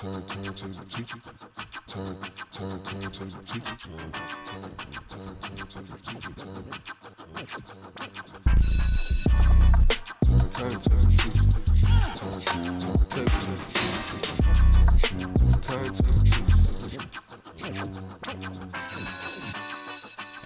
turn to the teacher. Turn to the teacher. Turn to the teacher. Turn to the teacher. Turn to the teacher.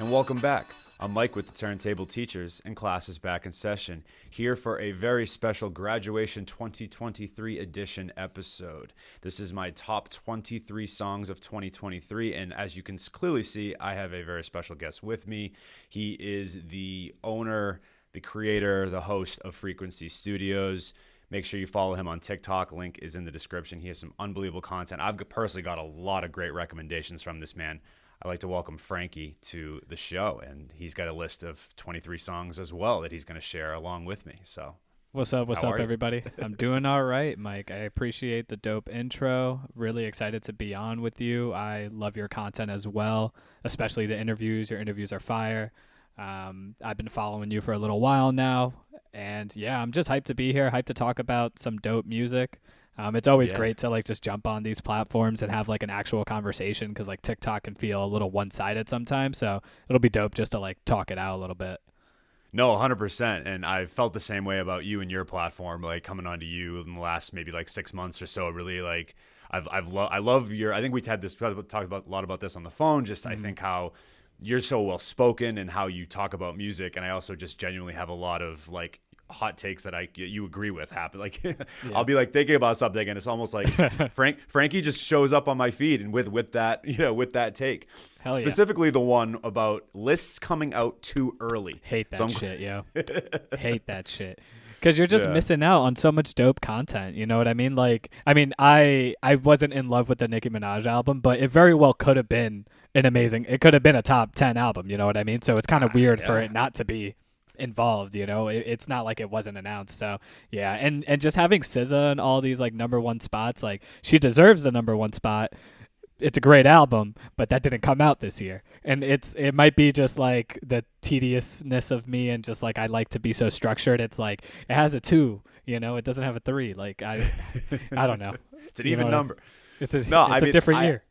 And welcome back. I'm Mike with the Turntable Teachers, and class is back in session, here for a very special Graduation 2023 edition episode. This is my top 23 songs of 2023, and as you can clearly see, I have a very special guest with me. He is the owner, the creator, the host of Frequency Studios. Make sure you follow him on TikTok. Link is in the description. He has some unbelievable content. I've personally got a lot of great recommendations from this man. I'd like to welcome Frankie to the show, and he's got a list of 23 songs as well that he's going to share along with me. So, what's up, everybody? I'm doing all right, Mike. I appreciate the dope intro. Really excited to be on with you. I love your content as well, especially the interviews. Your interviews are fire. I've been following you for a little while now, and yeah, I'm just hyped to be here, hyped to talk about some dope music. It's always great to just jump on these platforms and have an actual conversation, because TikTok can feel a little one-sided sometimes. So it'll be dope just to talk it out a little bit. No, 100%. And I've felt the same way about you and your platform, coming onto you in the last maybe 6 months or so. Really, I love your. I think we talked about a lot about this on the phone. Just I think how you're so well spoken and how you talk about music, and I also just genuinely have a lot of hot takes that you agree with happen. I'll be thinking about something, and it's almost like Frankie just shows up on my feed, and with that take. Hell yeah. Specifically the one about lists coming out too early. Hate that shit, yo. Hate that shit. Because you're just missing out on so much dope content. You know what I mean? I wasn't in love with the Nicki Minaj album, but it very well could have been it could have been a top 10 album. You know what I mean? So it's kind of weird for it not to be involved. It's not like it wasn't announced. So yeah, and just having SZA in all these number one spots, she deserves the number one spot. It's a great album, but that didn't come out this year, and it might be just the tediousness of me, and just I like to be so structured. It's it has a 2, it doesn't have a 3. I don't know. It's an even number. It's a different year.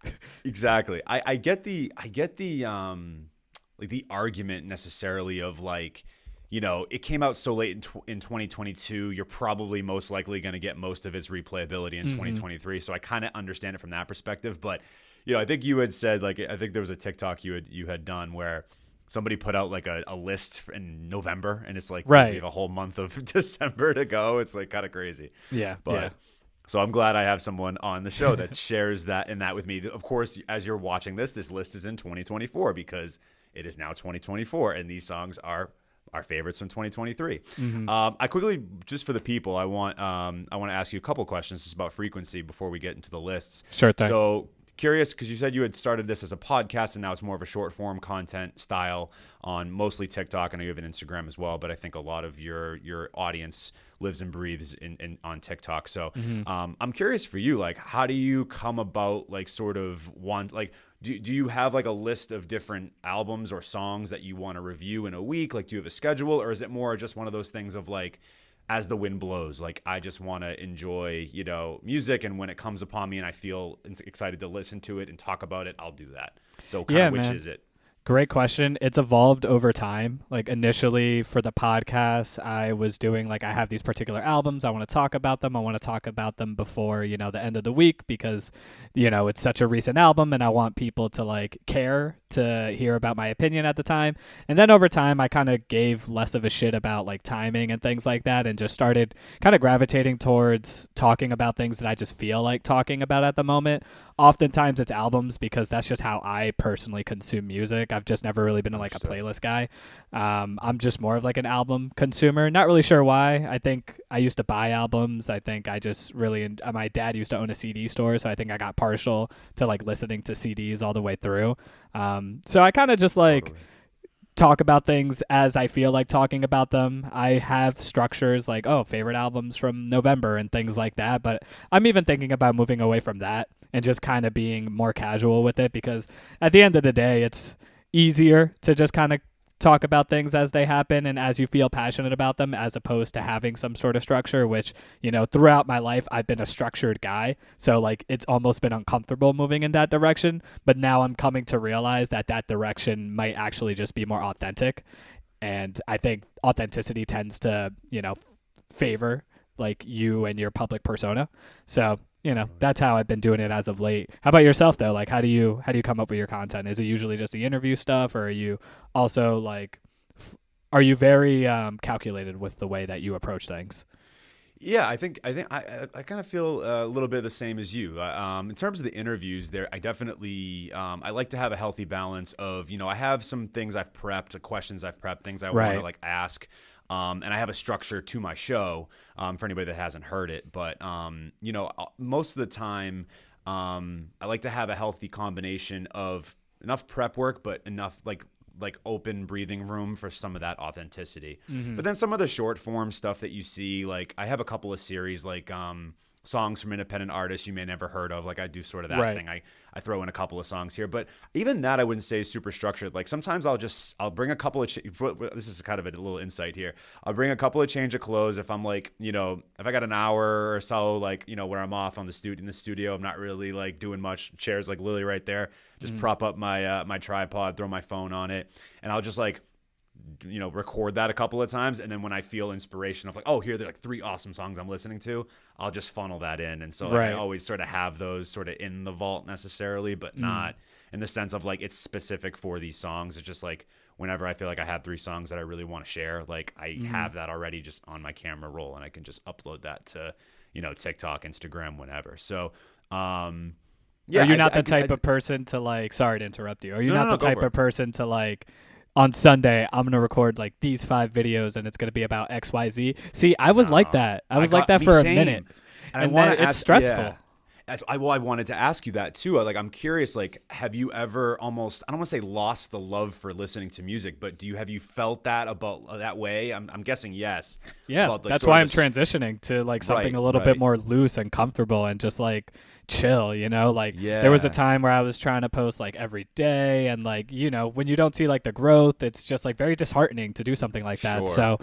Exactly. I get the the argument necessarily of it came out so late in 2022. You're probably most likely going to get most of its replayability in 2023. So I kind of understand it from that perspective. But I think you had said I think there was a TikTok you had done where somebody put out a list in November, and it's we have a whole month of December to go. It's kind of crazy. Yeah, but. So I'm glad I have someone on the show that shares that with me. Of course, as you're watching this list is in 2024 because it is now 2024, and these songs are our favorites from 2023. I quickly, just for the people, I want to ask you a couple questions just about frequency before we get into the lists. Sure thing. So curious, because you said you had started this as a podcast, and now it's more of a short form content style on mostly TikTok. I know you have an Instagram as well, but I think a lot of your audience lives and breathes on TikTok. So I'm curious for you, how do you come about do you have a list of different albums or songs that you want to review in a week? Do you have a schedule, or is it more just one of those things of as the wind blows, I just want to enjoy, music, and when it comes upon me and I feel excited to listen to it and talk about it, I'll do that. So which is it? Great question. It's evolved over time. Initially for the podcast, I was doing I have these particular albums. I want to talk about them. I want to talk about them before, the end of the week, because, it's such a recent album and I want people to care to hear about my opinion at the time. And then over time, I kind of gave less of a shit about timing and things like that, and just started kind of gravitating towards talking about things that I just feel like talking about at the moment. Oftentimes it's albums, because that's just how I personally consume music. I've just never really been a playlist guy. I'm just more of an album consumer. Not really sure why. I think I used to buy albums. I think I just really, my dad used to own a CD store, so I think I got partial to listening to CDs all the way through. So I kind of just talk about things as I feel like talking about them. I have structures favorite albums from November and things like that, but I'm even thinking about moving away from that and just kind of being more casual with it, because at the end of the day, it's easier to just kind of talk about things as they happen and as you feel passionate about them, as opposed to having some sort of structure, which, you know, throughout my life, I've been a structured guy. So like it's almost been uncomfortable moving in that direction. But now I'm coming to realize that that direction might actually just be more authentic. And I think authenticity tends to, you know, favor like you and your public persona. So, you know, that's how I've been doing it as of late. How about yourself though? Like how do you come up with your content? Is it usually just the interview stuff, or are you also like are you very calculated with the way that you approach things? Yeah, I think I kind of feel a little bit the same as you. In terms of the interviews, there I definitely I like to have a healthy balance of, you know, I have some things I've prepped, questions I've prepped, things I want to like ask, and I have a structure to my show for anybody that hasn't heard it. But you know, most of the time, I like to have a healthy combination of enough prep work, but enough like open breathing room for some of that authenticity. But then some of the short form stuff that you see, like I have a couple of series like songs from independent artists you may never heard of. Like I do sort of that thing. I throw in a couple of songs here, but even that I wouldn't say is super structured. Like sometimes I'll bring a couple of, this is kind of a little insight here. I'll bring a couple of change of clothes if I'm like, you know, if I got an hour or so, like, you know, where I'm off on in the studio, I'm not really like doing much. Chairs like Lily right there. Just prop up my my tripod, throw my phone on it, and I'll just like, you know, record that a couple of times, and then when I feel inspiration of like, oh, here they're like 3 awesome songs I'm listening to, I'll just funnel that in. And so like, I always sort of have those sort of in the vault necessarily, but not in the sense of like it's specific for these songs. It's just like whenever I feel like I have 3 songs that I really want to share, like I have that already just on my camera roll, and I can just upload that to, you know, TikTok, Instagram, whenever. So yeah, are you not the type of person to like, sorry to interrupt you, are you not the type of person to like, on Sunday, I'm going to record like these 5 videos and it's going to be about XYZ? See, I was like that. I was like that for a minute. And then it's stressful. Yeah. I wanted to ask you that too. Like, I'm curious, like, have you ever almost, I don't want to say lost the love for listening to music, but have you felt that about that way? I'm guessing yes. Yeah, about, like, that's why I'm transitioning to like something a little bit more loose and comfortable and just like chill, you know? Like there was a time where I was trying to post like every day, and like, you know, when you don't see like the growth, it's just like very disheartening to do something like that. Sure. So,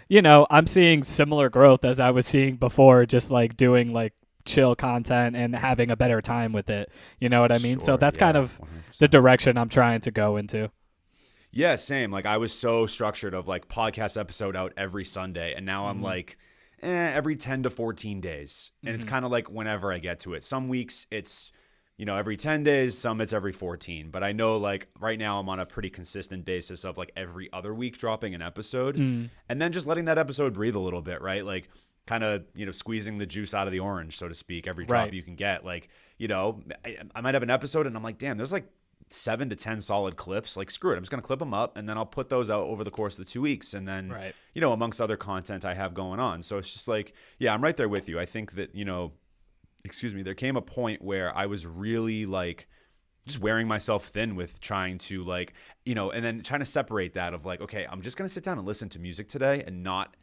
you know, I'm seeing similar growth as I was seeing before, just like doing like chill content and having a better time with it. You know what I mean? Sure, so that's kind of 100%. the direction I'm trying to go into. Yeah, same. Like I was so structured of like podcast episode out every Sunday, and now I'm like every 10 to 14 days. And it's kind of like whenever I get to it. Some weeks it's, you know, every 10 days, some it's every 14. But I know like right now I'm on a pretty consistent basis of like every other week dropping an episode, and then just letting that episode breathe a little bit, right? Like kind of, you know, squeezing the juice out of the orange, so to speak, every drop you can get. Like, you know, I might have an episode and I'm like, damn, there's like 7 to 10 solid clips. Like, screw it. I'm just going to clip them up, and then I'll put those out over the course of the 2 weeks. And then, you know, amongst other content I have going on. So it's just like, yeah, I'm right there with you. I think that, you know, there came a point where I was really like just wearing myself thin with trying to like, you know, and then trying to separate that of like, okay, I'm just going to sit down and listen to music today and not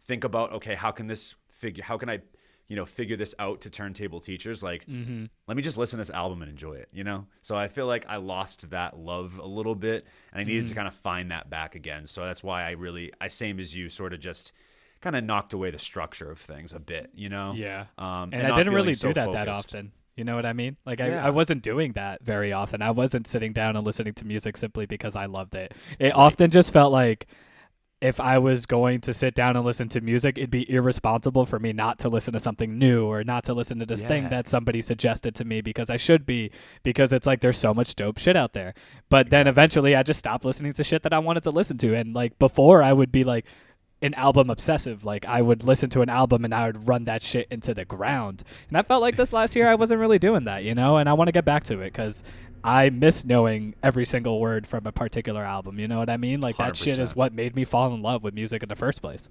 think about, okay, how can I, you know, figure this out to turntable teachers? Like, let me just listen to this album and enjoy it, you know? So I feel like I lost that love a little bit, and I needed to kind of find that back again. So that's why I same as you, sort of just kind of knocked away the structure of things a bit, you know? Yeah. And and I not didn't really feeling do so that focused. often. You know what I mean? Like Yeah. I wasn't doing that very often. I wasn't sitting down and listening to music simply because I loved it. It often just felt like if I was going to sit down and listen to music, it'd be irresponsible for me not to listen to something new or not to listen to this thing that somebody suggested to me, because I should be, because it's like there's so much dope shit out there. But then eventually I just stopped listening to shit that I wanted to listen to. And like before, I would be like an album obsessive. Like I would listen to an album and I would run that shit into the ground. And I felt like this last year I wasn't really doing that, you know? And I want to get back to it because I miss knowing every single word from a particular album. You know what I mean? Like that shit is what made me fall in love with music in the first place.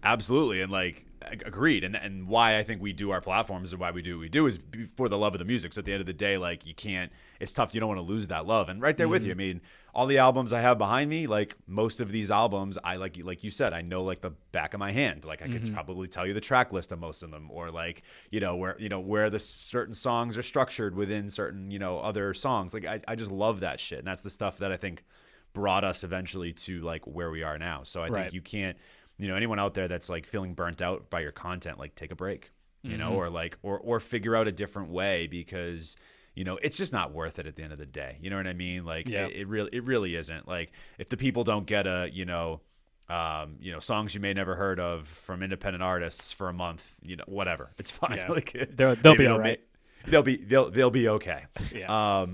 Absolutely. And like, agreed. And why I think we do our platforms and why we do what we do is for the love of the music. So at the end of the day, like it's tough. You don't want to lose that love. And right there with you. I mean, all the albums I have behind me, like most of these albums, I like you said, I know like the back of my hand. Like I could probably tell you the track list of most of them, or like, where the certain songs are structured within certain, other songs. Like I just love that shit. And that's the stuff that I think brought us eventually to like where we are now. So I Right. think you can't, anyone out there that's like feeling burnt out by your content, like take a break, or like, or figure out a different way, because it's just not worth it at the end of the day. You know what I mean? Like it really isn't. Like if the people don't get songs you may never heard of from independent artists for a month, whatever, it's fine. Yeah. Like They'll be all right. They'll be okay. Yeah.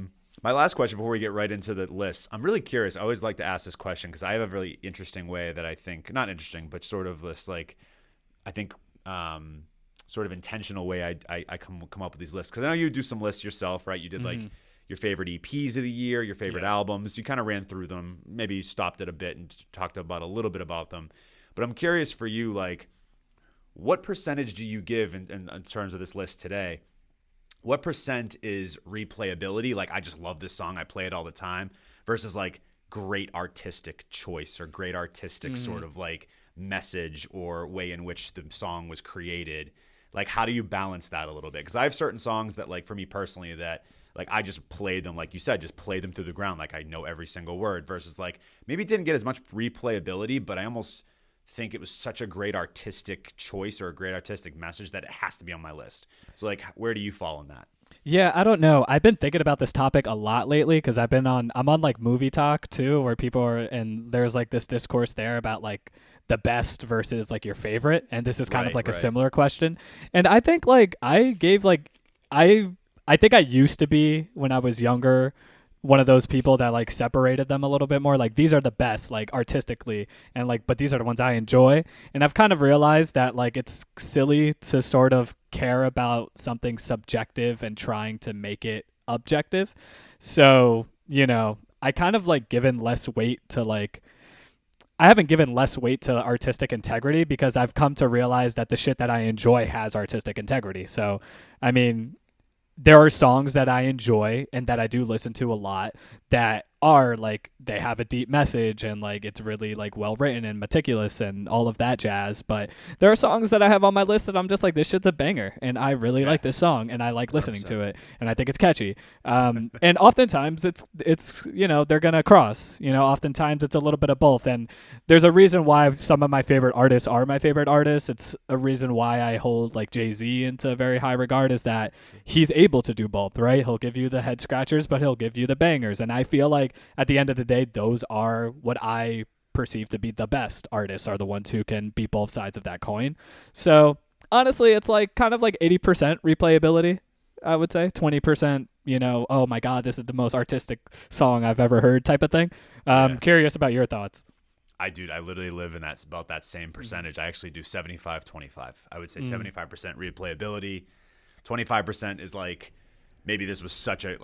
My last question before we get right into the list, I'm really curious. I always like to ask this question because I have a really interesting way that I think, not interesting, but sort of this like, I think, sort of intentional way I come up with these lists. Because I know you do some lists yourself, right? You did like your favorite EPs of the year, your favorite albums. You kind of ran through them, maybe stopped it a bit and talked about a little bit about them. But I'm curious for you, like, what percentage do you give in terms of this list today? What percent is replayability? Like, I just love this song, I play it all the time, versus like great artistic choice or great artistic sort of like message or way in which the song was created. Like, how do you balance that a little bit? Because I have certain songs that, like, for me personally, that like I just played them, like you said, just play them through the ground. Like I know every single word, versus like maybe it didn't get as much replayability, but I almost think it was such a great artistic choice or a great artistic message that it has to be on my list. So like, where do you fall in that? Yeah, I don't know. I've been thinking about this topic a lot lately because I'm on like Movie Talk too, where people are, and there's like this discourse there about like the best versus like your favorite. And this is kind of like a similar question. And I think like I think I used to be, when I was younger, one of those people that like separated them a little bit more. Like, these are the best, like artistically, and like, but these are the ones I enjoy. And I've kind of realized that like it's silly to sort of care about something subjective and trying to make it objective. So, I kind of like given less weight to like, I haven't given less weight to artistic integrity because I've come to realize that the shit that I enjoy has artistic integrity. So, I mean, there are songs that I enjoy and that I do listen to a lot that are like, they have a deep message and like it's really like well written and meticulous and all of that jazz. But there are songs that I have on my list that I'm just like, this shit's a banger and I really like this song and I like listening 100%. to it and I think it's catchy. And oftentimes it's they're gonna cross. Oftentimes it's a little bit of both. And there's a reason why some of my favorite artists are my favorite artists. It's a reason why I hold like Jay-Z into very high regard, is that he's able to do both, right? He'll give you the head scratchers, but he'll give you the bangers. And I feel like at the end of the day, those are what I perceive to be the best artists, are the ones who can be both sides of that coin. So honestly, it's like kind of like 80% replayability, I would say. 20%, oh my God, this is the most artistic song I've ever heard type of thing. Curious about your thoughts. I literally live in about that same percentage. I actually do 75-25. I would say 75% replayability. 25% is like, maybe this was such an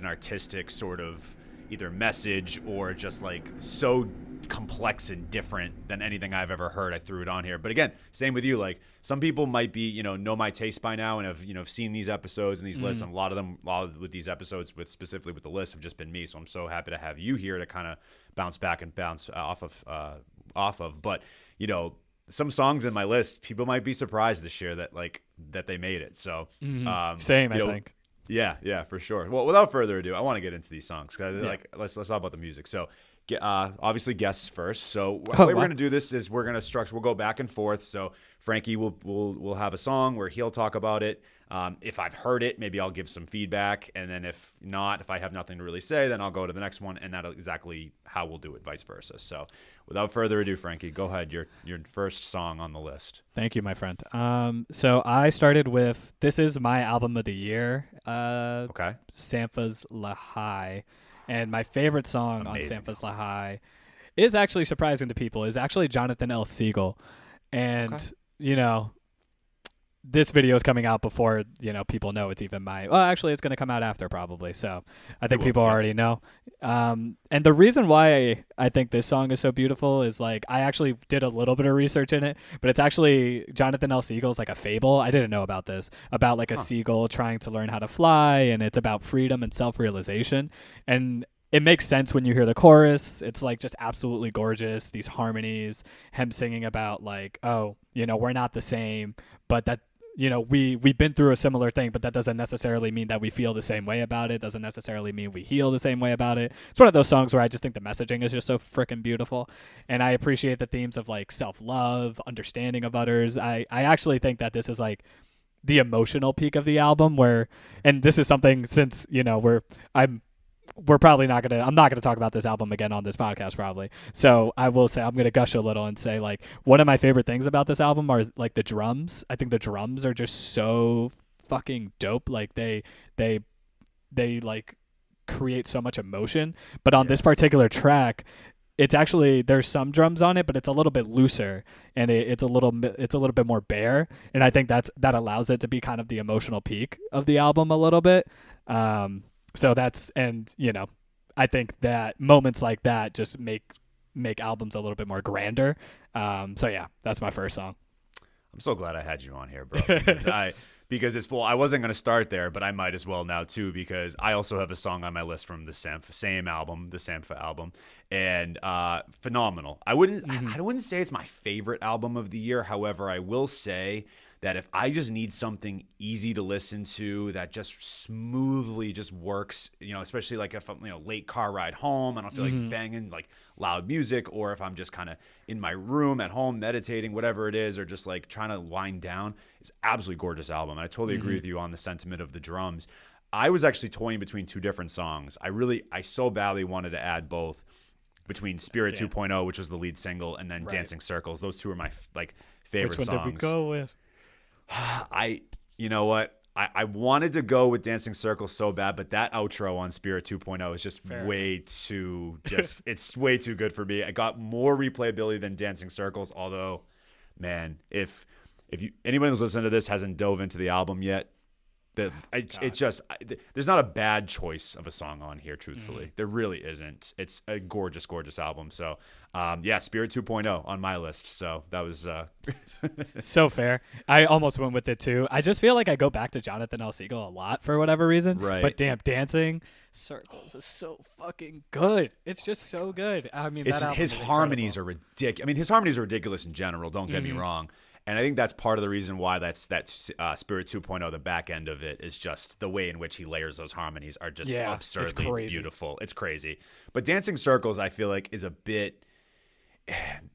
artistic sort of either message or just like so complex and different than anything I've ever heard. I threw it on here. But again, same with you. Like, some people might be, know my taste by now and have seen these episodes and these lists. And a lot with these episodes, specifically with the list, have just been me. So I'm so happy to have you here to kind of bounce back and bounce off of. But, some songs in my list, people might be surprised this year that they made it. So Same, I think. Yeah, for sure. Well, without further ado, I want to get into these songs. Let's talk about the music. So, obviously guests first. So the way we're going to do this is we'll go back and forth. So Frankie will have a song where he'll talk about it. If I've heard it, maybe I'll give some feedback. And then if not, if I have nothing to really say, then I'll go to the next one. And that's exactly how we'll do it, vice versa. So without further ado, Frankie, go ahead. Your first song on the list. Thank you, my friend. So I started with, this is my album of the year. Okay. Sampha's Lahai. And my favorite song Amazing. on Sampha's Lahai is actually surprising to people, is actually Jonathan L. Siegel. And, this video is coming out before, people know it's even actually it's going to come out after probably. So I think people already know. And the reason why I think this song is so beautiful is like, I actually did a little bit of research in it, but it's actually Jonathan L. Siegel's like a fable. I didn't know about this, about like a seagull trying to learn how to fly. And it's about freedom and self-realization. And it makes sense when you hear the chorus. It's like just absolutely gorgeous. These harmonies, him singing about like, we're not the same, but that, we've been through a similar thing, but that doesn't necessarily mean that we feel the same way about it. Doesn't necessarily mean we heal the same way about it. It's one of those songs where I just think the messaging is just so freaking beautiful, and I appreciate the themes of like self-love, understanding of others. I actually think that this is like the emotional peak of the album, where, and this is something, since we're probably not gonna I'm not gonna talk about this album again on this podcast probably. So I will say I'm gonna gush a little and say, like, one of my favorite things about this album are like the drums. I think the drums are just so fucking dope. Like they like create so much emotion. But on this particular track, it's actually, there's some drums on it, but it's a little bit looser, and it's a little bit more bare, and I think that allows it to be kind of the emotional peak of the album a little bit. So that's, and I think that moments like that just make albums a little bit more grander. So yeah, that's my first song. I'm so glad I had you on here, bro. Because it's full. I wasn't going to start there, but I might as well now too, because I also have a song on my list from the same album, the Sampha album, and phenomenal. I wouldn't say it's my favorite album of the year. However, I will say that if I just need something easy to listen to that just smoothly just works, especially like if I'm, late car ride home, I don't feel like banging like loud music, or if I'm just kind of in my room at home meditating, whatever it is, or just like trying to wind down, it's absolutely gorgeous album. And I totally agree with you on the sentiment of the drums. I was actually toying between two different songs. I so badly wanted to add both, between Spirit 2.0, which was the lead single, and then Dancing Circles. Those two are my favorite songs. Which one did we go with? You know what? I wanted to go with Dancing Circles so bad, but that outro on Spirit 2.0 is just it's way too good for me. I got more replayability than Dancing Circles, although, man, if anyone who's listening to this hasn't dove into the album yet, there's not a bad choice of a song on here, truthfully. There really isn't. It's a gorgeous, gorgeous album. So, Spirit 2.0 on my list. So that was so fair. I almost went with it too. I just feel like I go back to Jonathan L. Siegel a lot for whatever reason. Right. But damn, Dancing Circles is so fucking good. It's just so good. I mean, his harmonies are ridiculous. I mean, his harmonies are ridiculous in general. Don't get me wrong. And I think that's part of the reason why that Spirit 2.0, the back end of it, is just the way in which he layers those harmonies are just absurdly beautiful. It's crazy. But Dancing Circles, I feel like, is a bit...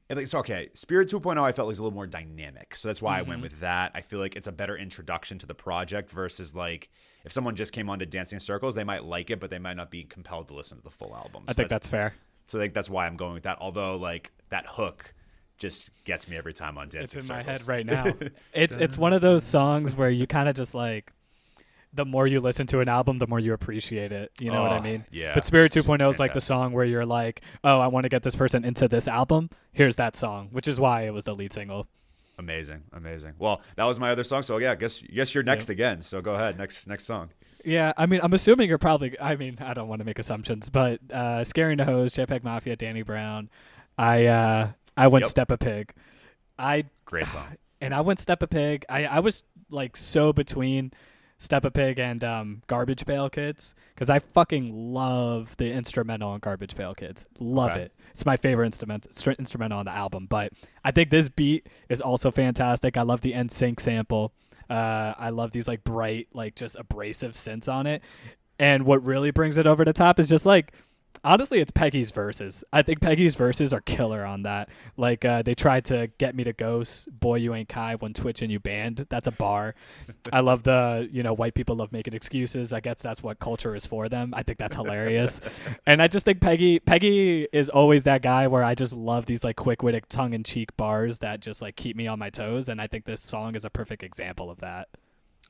It's okay. Spirit 2.0, I felt like was a little more dynamic. So that's why I went with that. I feel like it's a better introduction to the project versus like if someone just came on to Dancing Circles, they might like it, but they might not be compelled to listen to the full album. I think that's fair. So I think that's why I'm going with that. Although like that hook just gets me every time on Dancing Circles. It's in my head right now. It's one of those songs where you kind of just like, the more you listen to an album, the more you appreciate it. You know what I mean? Yeah. But Spirit 2.0 is like the song where you're like, oh, I want to get this person into this album. Here's that song, which is why it was the lead single. Amazing. Well, that was my other song. So yeah, I guess you're next again. So go ahead. Next song. Yeah, I mean, I'm assuming you're probably, I don't want to make assumptions, but Scaring the Hose, JPEG Mafia, Danny Brown. I went Step a Pig. Great song. And I went Step a Pig. I was like so between Step a Pig and Garbage Pail Kids, because I fucking love the instrumental on Garbage Pail Kids. Love it. It's my favorite instrumental on the album. But I think this beat is also fantastic. I love the NSYNC sample. I love these like bright, like just abrasive synths on it. And what really brings it over the top is just like, honestly, it's Peggy's verses. I think Peggy's verses are killer on that. Like, they tried to get me to ghost. Boy, you ain't Kai when Twitch and you banned. That's a bar. I love the, white people love making excuses. I guess that's what culture is for them. I think that's hilarious. And I just think Peggy is always that guy where I just love these like quick-witted tongue-in-cheek bars that just like keep me on my toes. And I think this song is a perfect example of that.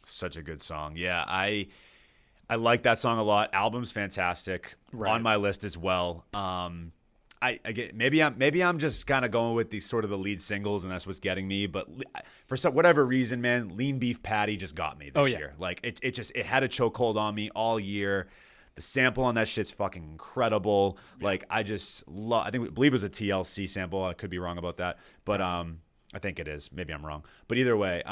Such a good song. Yeah, I like that song a lot. Album's fantastic. On my list as well. I get maybe I'm just kind of going with these sort of the lead singles, and that's what's getting me. But for whatever reason, man, Lean Beef Patty just got me this year. Like it had a chokehold on me all year. The sample on that shit's fucking incredible. Like I just love. I believe it was a TLC sample. I could be wrong about that, but I think it is. Maybe I'm wrong. But either way,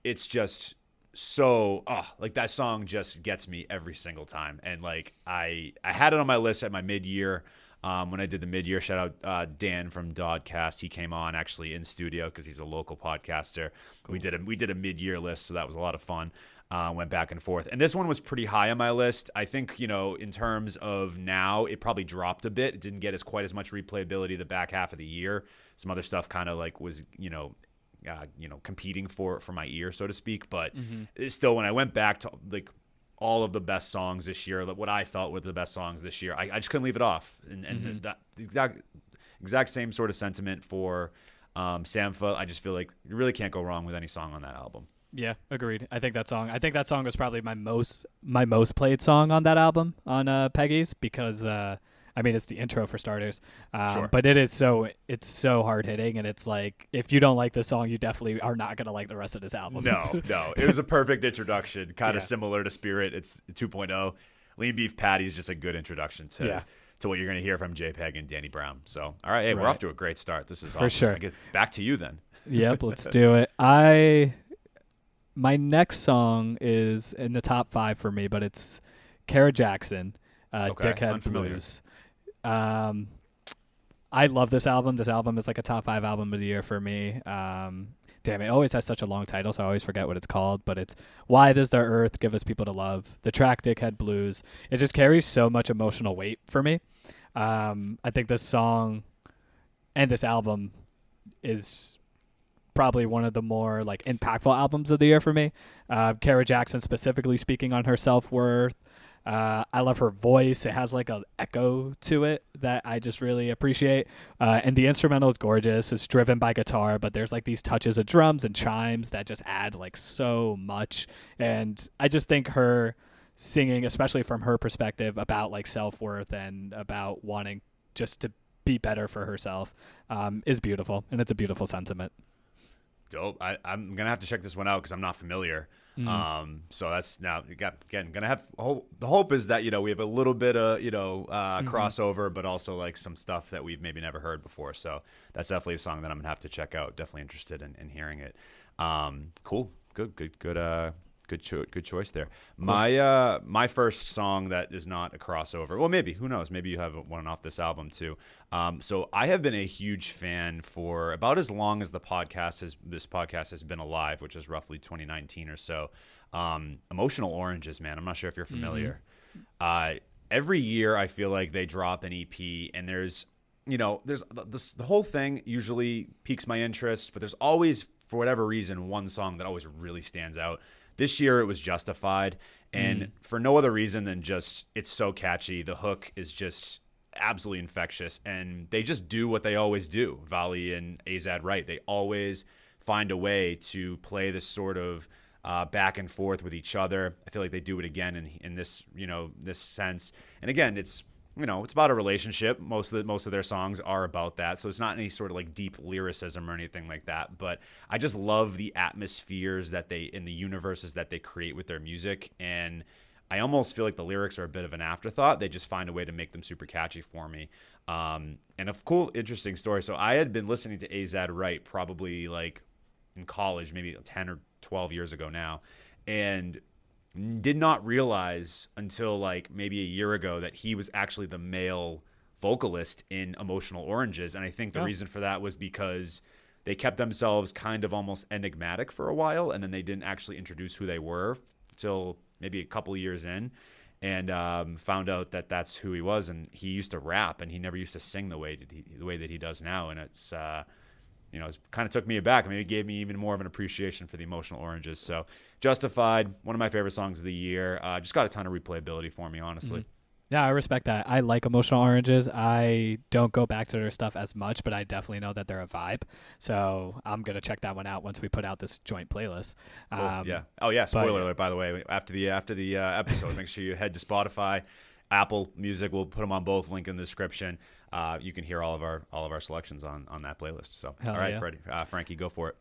it's just. So like that song just gets me every single time, and like I had it on my list at my mid-year when I did the mid-year. Shout out Dan from Dodcast. He came on actually in studio because he's a local podcaster. Cool. We did a mid-year list, so that was a lot of fun. Went back and forth. And this one was pretty high on my list. I think, in terms of now, it probably dropped a bit. It didn't get quite as much replayability the back half of the year. Some other stuff kind of like was, competing for my ear, so to speak. But it's still, when I went back to like all of the best songs this year, what I felt were the best songs this year, I just couldn't leave it off. And that exact same sort of sentiment for Sampha. I just feel like you really can't go wrong with any song on that album. Yeah, agreed. I think that song was probably my most played song on that album on Peggy's because it's the intro for starters. Sure. But it's so hard hitting, and it's like if you don't like the song, you definitely are not gonna like the rest of this album. No, it was a perfect introduction, kind of similar to Spirit. It's 2.0. Lean Beef Patty is just a good introduction to what you're gonna hear from JPEG and Danny Brown. So all right, we're off to a great start. This is for awesome. sure. I get back to you then. Yep, let's do it. My next song is in the top 5 for me, but it's Kara Jackson, Dickhead Unfamiliar. Blues. I love this album. This album is like a top 5 album of the year for me. Damn, it always has such a long title, so I always forget what it's called, but it's Why Does the Earth Give Us People to Love? The track Dickhead Blues. It just carries so much emotional weight for me. I think this song and this album is probably one of the more like impactful albums of the year for me. Kara Jackson specifically speaking on her self-worth. I love her voice. It has like an echo to it that I just really appreciate. And the instrumental is gorgeous. It's driven by guitar, but there's like these touches of drums and chimes that just add like so much. And I just think her singing, especially from her perspective about like self-worth and about wanting just to be better for herself, is beautiful. And it's a beautiful sentiment. Dope. I'm gonna have to check this one out because I'm not familiar. So that's now gonna have the hope is that we have a little bit of crossover, but also like some stuff that we've maybe never heard before. So that's definitely a song that I'm gonna have to check out. Definitely interested in hearing it. Cool. Good choice there. Cool. My first song that is not a crossover. Well, maybe, who knows? Maybe you have one off this album too. So I have been a huge fan for about as long as this podcast has been alive, which is roughly 2019 or so. Emotional Oranges, man. I'm not sure if you're familiar. Every year I feel like they drop an EP, and there's the whole thing usually piques my interest, but there's always, for whatever reason, one song that always really stands out. This year it was Justified, and for no other reason than just it's so catchy. The hook is just absolutely infectious, and they just do what they always do. Vali and Azad Wright, they always find a way to play this sort of back and forth with each other. I feel like they do it again in this this sense. And again, it's it's about a relationship. Most of their songs are about that. So it's not any sort of like deep lyricism or anything like that. But I just love the atmospheres that in the universes that they create with their music. And I almost feel like the lyrics are a bit of an afterthought. They just find a way to make them super catchy for me. And a cool, interesting story. So I had been listening to Azad Wright probably like in college, maybe 10 or 12 years ago now. And did not realize until like maybe a year ago that he was actually the male vocalist in Emotional Oranges. And I think the reason for that was because they kept themselves kind of almost enigmatic for a while, and then they didn't actually introduce who they were till maybe a couple of years in, and found out that that's who he was. And he used to rap, and he never used to sing the way that he does now. And it's it kind of took me aback. I mean, it gave me even more of an appreciation for the Emotional Oranges. So Justified, one of my favorite songs of the year. Just got a ton of replayability for me, honestly. Yeah, I respect that. I like Emotional Oranges. I don't go back to their stuff as much, but I definitely know that they're a vibe. So I'm going to check that one out once we put out this joint playlist. Cool. Yeah. Oh, yeah. Spoiler alert, by the way. After the episode, make sure you head to Spotify, Apple Music. We'll put them on both. Link in the description. You can hear all of our selections on that playlist. So, Hell all right, yeah. Frankie, go for it.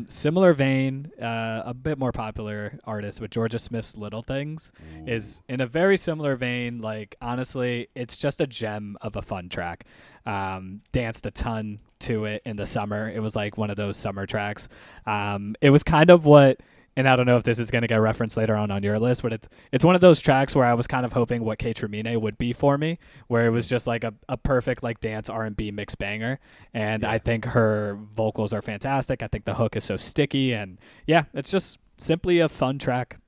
Similar vein, a bit more popular artist with Georgia Smith's Little Things is in a very similar vein. Like, honestly, it's just a gem of a fun track. Danced a ton to it in the summer. It was like one of those summer tracks. It was kind of what and I don't know if this is going to get referenced later on your list, but it's one of those tracks where I was kind of hoping what Kate Tremine would be for me, where it was just like a perfect like dance R&B mix banger. And I think her vocals are fantastic. I think the hook is so sticky, and yeah, it's just simply a fun track.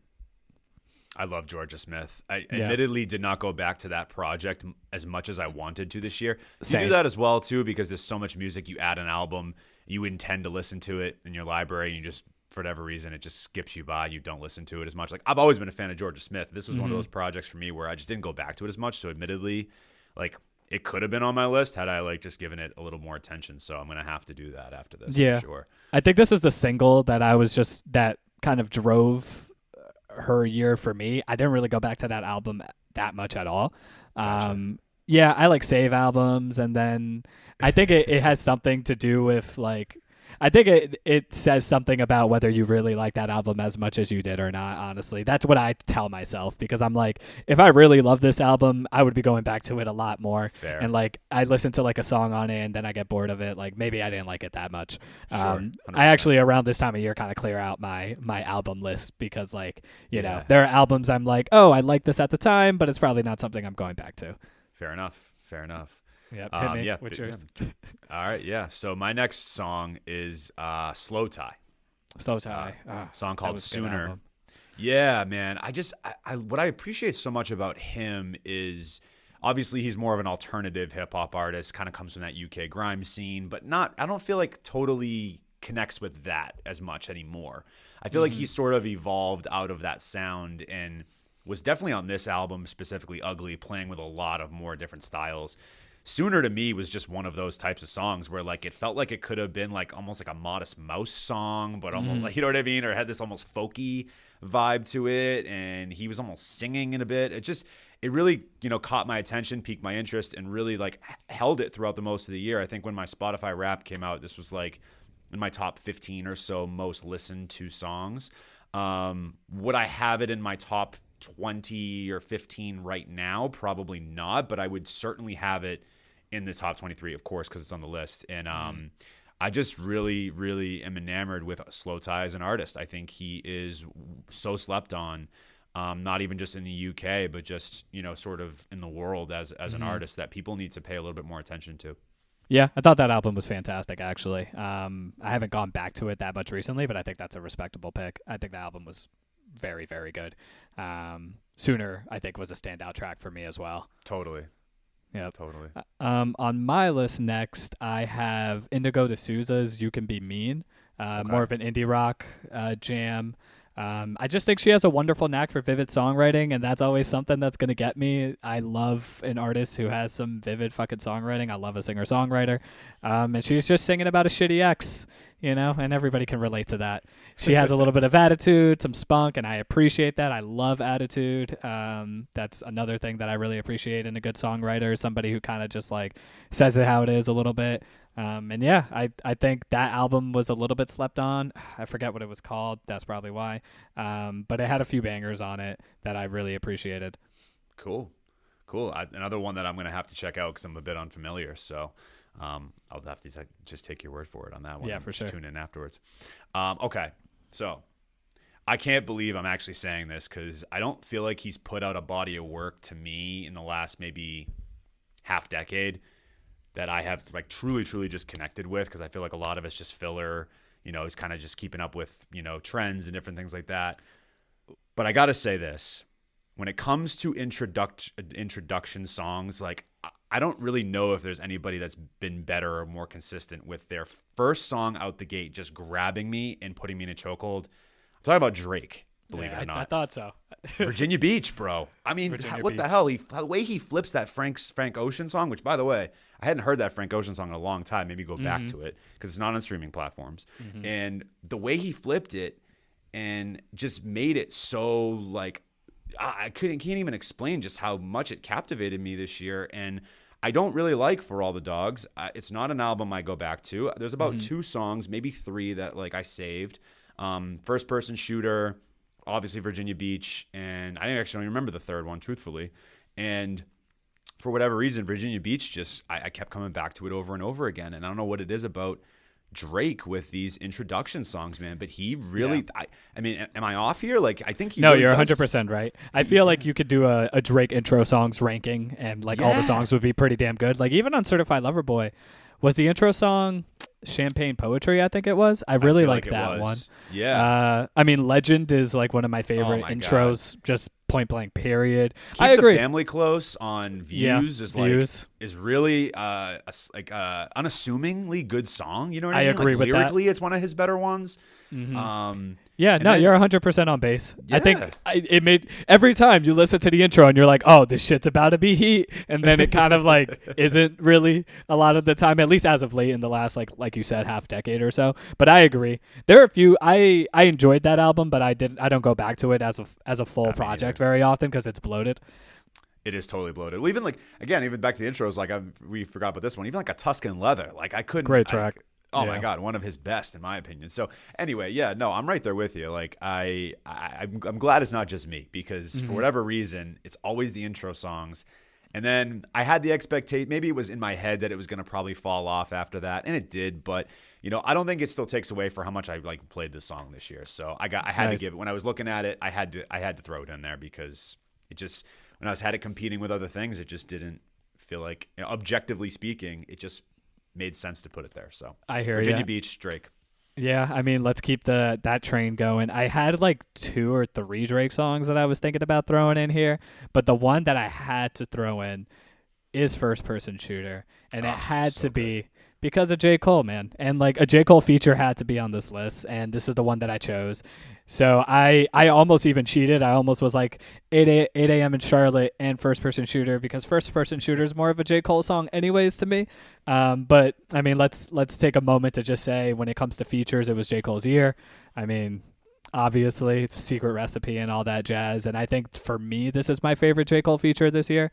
I love Georgia Smith. I admittedly did not go back to that project as much as I wanted to this year. You do that as well, too, because there's so much music. You add an album, you intend to listen to it in your library, and you just, for whatever reason, it just skips you by. You don't listen to it as much. Like, I've always been a fan of Georgia Smith. This was one of those projects for me where I just didn't go back to it as much. So admittedly, like, it could have been on my list had I like just given it a little more attention. So I'm going to have to do that after this. Yeah. For sure. I think this is the single that that kind of drove her year for me. I didn't really go back to that album that much at all. Gotcha. Yeah, I like save albums, and then I think it has something to do with like, I think it says something about whether you really like that album as much as you did or not, honestly. That's what I tell myself, because I'm like, if I really love this album, I would be going back to it a lot more. Fair. And like, I listen to like a song on it and then I get bored of it. Like, maybe I didn't like it that much. Sure, I actually, around this time of year, kind of clear out my album list, because like, you know, there are albums I'm like, oh, I like this at the time, but it's probably not something I'm going back to. Fair enough. Yep. Hit me. Yeah. What's yours? All right. Yeah. So my next song is Slow Tie. Slow Tie. Song called Sooner. Yeah, man. I what I appreciate so much about him is obviously he's more of an alternative hip hop artist, kind of comes from that UK grime scene, but I don't feel like totally connects with that as much anymore. I feel like he sort of evolved out of that sound and was definitely on this album, specifically Ugly, playing with a lot of more different styles. Sooner to me was just one of those types of songs where like it felt like it could have been like almost like a Modest Mouse song, but almost like, you know what I mean, or had this almost folky vibe to it, and he was almost singing in a bit. It really, you know, caught my attention, piqued my interest, and really like held it throughout the most of the year. I think when my Spotify Wrapped came out, this was like in my top 15 or so most listened to songs. Would I have it in my top 20 or 15 right now? Probably not, but I would certainly have it in the top 23, of course, because it's on the list. And I just really, really am enamored with Slow Tie as an artist. I think he is so slept on, not even just in the UK, but just, you know, sort of in the world as an artist that people need to pay a little bit more attention to. Yeah, I thought that album was fantastic, actually. I haven't gone back to it that much recently, but I think that's a respectable pick. I think the album was very, very good. Sooner, I think, was a standout track for me as well. Totally. Yeah, Totally. On my list next, I have Indigo D'Souza's "You Can Be Mean," more of an indie rock jam. I just think she has a wonderful knack for vivid songwriting, and that's always something that's going to get me. I love an artist who has some vivid fucking songwriting. I love a singer-songwriter. And she's just singing about a shitty ex, you know, and everybody can relate to that. She has a little bit of attitude, some spunk, and I appreciate that. I love attitude. That's another thing that I really appreciate in a good songwriter, somebody who kind of just like says it how it is a little bit. And yeah, I think that album was a little bit slept on. I forget what it was called. That's probably why. But it had a few bangers on it that I really appreciated. Cool. Another one that I'm going to have to check out because I'm a bit unfamiliar. So I'll have to just take your word for it on that one. Yeah, for sure. Tune in afterwards. Okay. So I can't believe I'm actually saying this because I don't feel like he's put out a body of work to me in the last maybe half decade that I have like truly just connected with, because I feel like a lot of it's just filler, you know, he's kind of just keeping up with, you know, trends and different things like that. But I got to say this, when it comes to introduction songs, like I don't really know if there's anybody that's been better or more consistent with their first song out the gate, just grabbing me and putting me in a chokehold. I'm talking about Drake. Believe it or not. I thought so. Virginia Beach, bro. I mean, what the hell? The way he flips that Frank Ocean song, which, by the way, I hadn't heard that Frank Ocean song in a long time. Maybe go back to it because it's not on streaming platforms. And the way he flipped it and just made it so like I can't even explain just how much it captivated me this year. And I don't really like For All the Dogs. It's not an album I go back to. There's about 2 songs, maybe 3 that like I saved. First Person Shooter, obviously Virginia Beach, and I actually don't remember the third one, truthfully. And for whatever reason, Virginia Beach I kept coming back to it over and over again. And I don't know what it is about Drake with these introduction songs, man. But he really, I mean, am I off here? Like, I think he. No, really you're does. 100% right. I feel like you could do a Drake intro songs ranking, and like all the songs would be pretty damn good. Like even on Certified Lover Boy, was the intro song Champagne Poetry? I think it was. I really like that one. Yeah. I mean, Legend is like one of my favorite my intros. Just point blank. Period. Keep I agree. the Family Close on Views is like is really unassumingly good song. You know what I mean? agree with that. Lyrically, it's one of his better ones. Yeah, no, you're 100% on base. Yeah. I think it made every time you listen to the intro and you're like, oh, this shit's about to be heat, and then it kind of like isn't really a lot of the time, at least as of late in the last like you said half decade or so. But I agree. There are a few I enjoyed that album, but I don't go back to it as a full project very often because it's bloated. It is totally bloated. Well, even like again, even back to the intros, like we forgot about this one. Even like a Tuscan Leather, like I couldn't. Great track. Oh my God, one of his best in my opinion. So anyway, yeah, no, I'm right there with you. Like I'm glad it's not just me because for whatever reason, it's always the intro songs. And then I had the expectation, maybe it was in my head that it was going to probably fall off after that, and it did. But you know, I don't think it still takes away for how much I like played this song this year. So I had to give it when I was looking at it. I had to throw it in there because it just when I had it competing with other things, it just didn't feel like, you know, objectively speaking, it just made sense to put it there. So I hear Virginia ya. Beach, Drake. Yeah, I mean, let's keep that train going. I had like 2 or 3 Drake songs that I was thinking about throwing in here, but the one that I had to throw in is First Person Shooter, and it had to be because of J. Cole, man. And like a J. Cole feature had to be on this list, and this is the one that I chose. So I almost even cheated. I almost was like 8 a.m. in Charlotte and First Person Shooter because First Person Shooter is more of a J. Cole song anyways to me. But I mean, let's take a moment to just say when it comes to features, it was J. Cole's year. I mean, obviously Secret Recipe and all that jazz. And I think for me, this is my favorite J. Cole feature this year.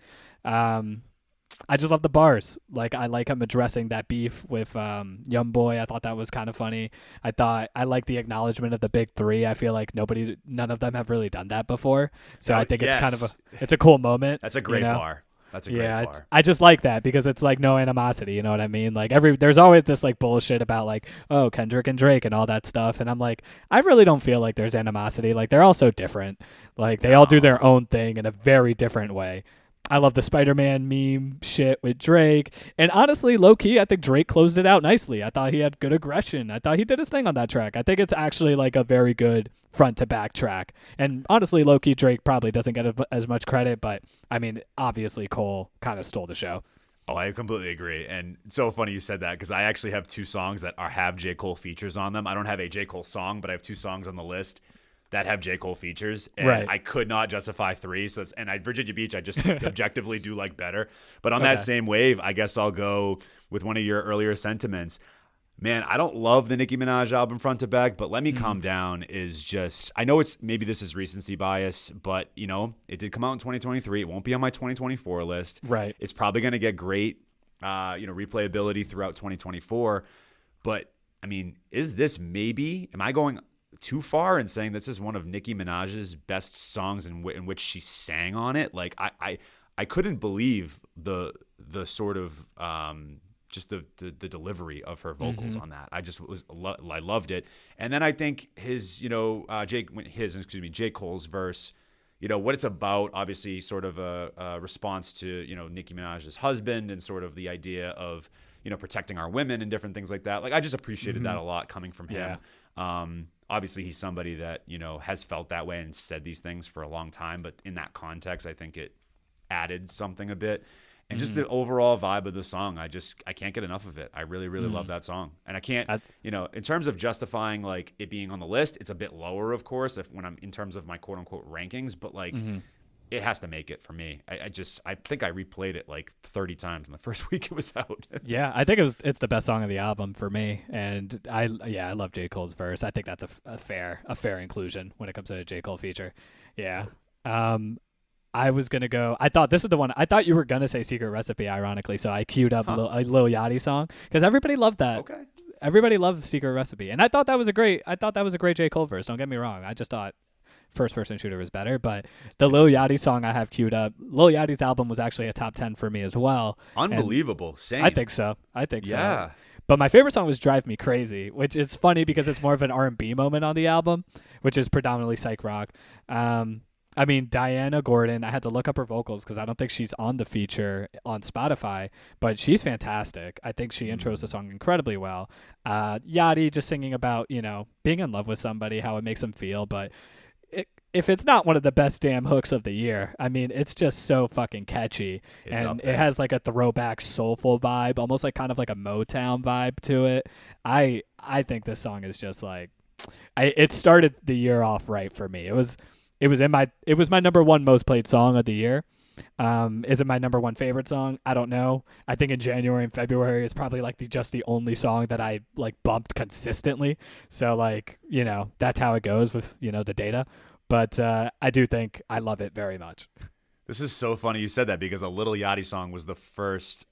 I just love the bars. Like I like him addressing that beef with Young Boy. I thought that was kind of funny. I like the acknowledgement of the big 3. I feel like none of them have really done that before. So I think it's kind of it's a cool moment. That's a great bar. That's a great bar. I just like that because it's like no animosity. You know what I mean? Like there's always this like bullshit about like, oh, Kendrick and Drake and all that stuff. And I'm like, I really don't feel like there's animosity. Like they're all so different. Like they all do their own thing in a very different way. I love the Spider-Man meme shit with Drake. And honestly, low-key, I think Drake closed it out nicely. I thought he had good aggression. I thought he did his thing on that track. I think it's actually like a very good front-to-back track. And honestly, low-key, Drake probably doesn't get as much credit. But, I mean, obviously, Cole kind of stole the show. Oh, I completely agree. And it's so funny you said that because I actually have 2 songs that have J. Cole features on them. I don't have a J. Cole song, but I have 2 songs on the list that have J. Cole features, and I could not justify 3. So Virginia Beach, I just objectively do like better. But on that same wave, I guess I'll go with one of your earlier sentiments. Man, I don't love the Nicki Minaj album front to back, but Let Me Calm Down is just, I know maybe this is recency bias, but you know, it did come out in 2023. It won't be on my 2024 list. Right. It's probably going to get great, replayability throughout 2024. But I mean, am I going too far in saying this is one of Nicki Minaj's best songs in which she sang on it? Like I couldn't believe the sort of just the delivery of her vocals on that. I just I loved it. And then I think J. Cole's verse, you know, what it's about, obviously sort of a response to, you know, Nicki Minaj's husband and sort of the idea of, you know, protecting our women and different things like that. Like I just appreciated that a lot coming from him. Obviously he's somebody that, you know, has felt that way and said these things for a long time, but in that context, I think it added something a bit. And just the overall vibe of the song, I can't get enough of it. I really, really love that song. And I can't, you know, in terms of justifying like it being on the list, it's a bit lower, of course, when I'm in terms of my quote unquote rankings, but like it has to make it for me. I think I replayed it like 30 times in the first week it was out. Yeah, I think it's the best song of the album for me. And I love J. Cole's verse. I think that's a fair inclusion when it comes to a J. Cole feature. Yeah. I was going to go, I thought this is the one, I thought you were going to say Secret Recipe, ironically, so I queued up a Lil Yachty song, because everybody loved that. Okay. Everybody loved Secret Recipe, and I thought that was a great J. Cole verse, don't get me wrong, I just thought First Person Shooter was better, but the Lil Yachty song I have queued up, Lil Yachty's album was actually a top 10 for me as well. Unbelievable. Same. I think so. Yeah. But my favorite song was Drive Me Crazy, which is funny because it's more of an R&B moment on the album, which is predominantly psych rock. I mean, Diana Gordon, I had to look up her vocals because I don't think she's on the feature on Spotify, but she's fantastic. I think she intros the song incredibly well. Yachty just singing about, being in love with somebody, how it makes them feel. But if it's not one of the best damn hooks of the year, I mean, it's just so fucking catchy. And it has like a throwback soulful vibe, almost like kind of like a Motown vibe to it. I think this song is just like, it started the year off right for me. It was my number one most played song of the year. Is it my number one favorite song? I don't know. I think in January and February is probably like just the only song that I like bumped consistently. So like, that's how it goes with, the data. But I do think I love it very much. This is so funny you said that because a Little Yachty song was the first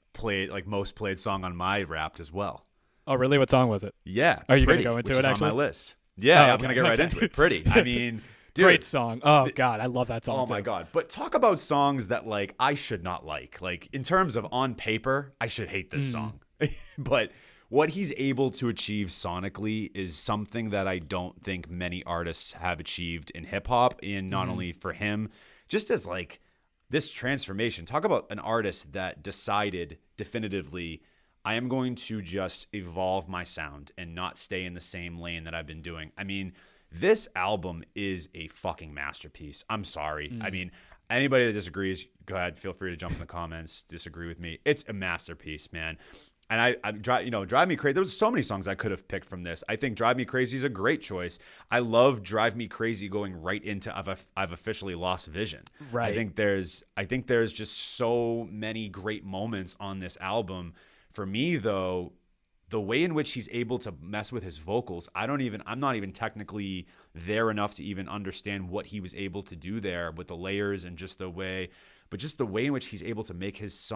most played song on my Wrapped as well. Oh, really? What song was it? Yeah. Are you going to go into it actually? On my list. Yeah, okay, I'm going to get right into it. Pretty. I mean, dude, great song. Oh God, I love that song. Oh my God. But talk about songs that like I should not like. Like in terms of on paper, I should hate this song. But what he's able to achieve sonically is something that I don't think many artists have achieved in hip hop, and not only for him, just as like this transformation. Talk about an artist that decided definitively, I am going to just evolve my sound and not stay in the same lane that I've been doing. I mean, this album is a fucking masterpiece. I'm sorry. I mean, anybody that disagrees, go ahead, feel free to jump in the comments, disagree with me. It's a masterpiece, man. And I Drive Me Crazy. There was so many songs I could have picked from this. I think Drive Me Crazy is a great choice. I love Drive Me Crazy going right into I've officially lost vision. Right. I think there's just so many great moments on this album. For me though, the way in which he's able to mess with his vocals, I'm not even technically there enough to even understand what he was able to do there with the layers and just the way in which he's able to make his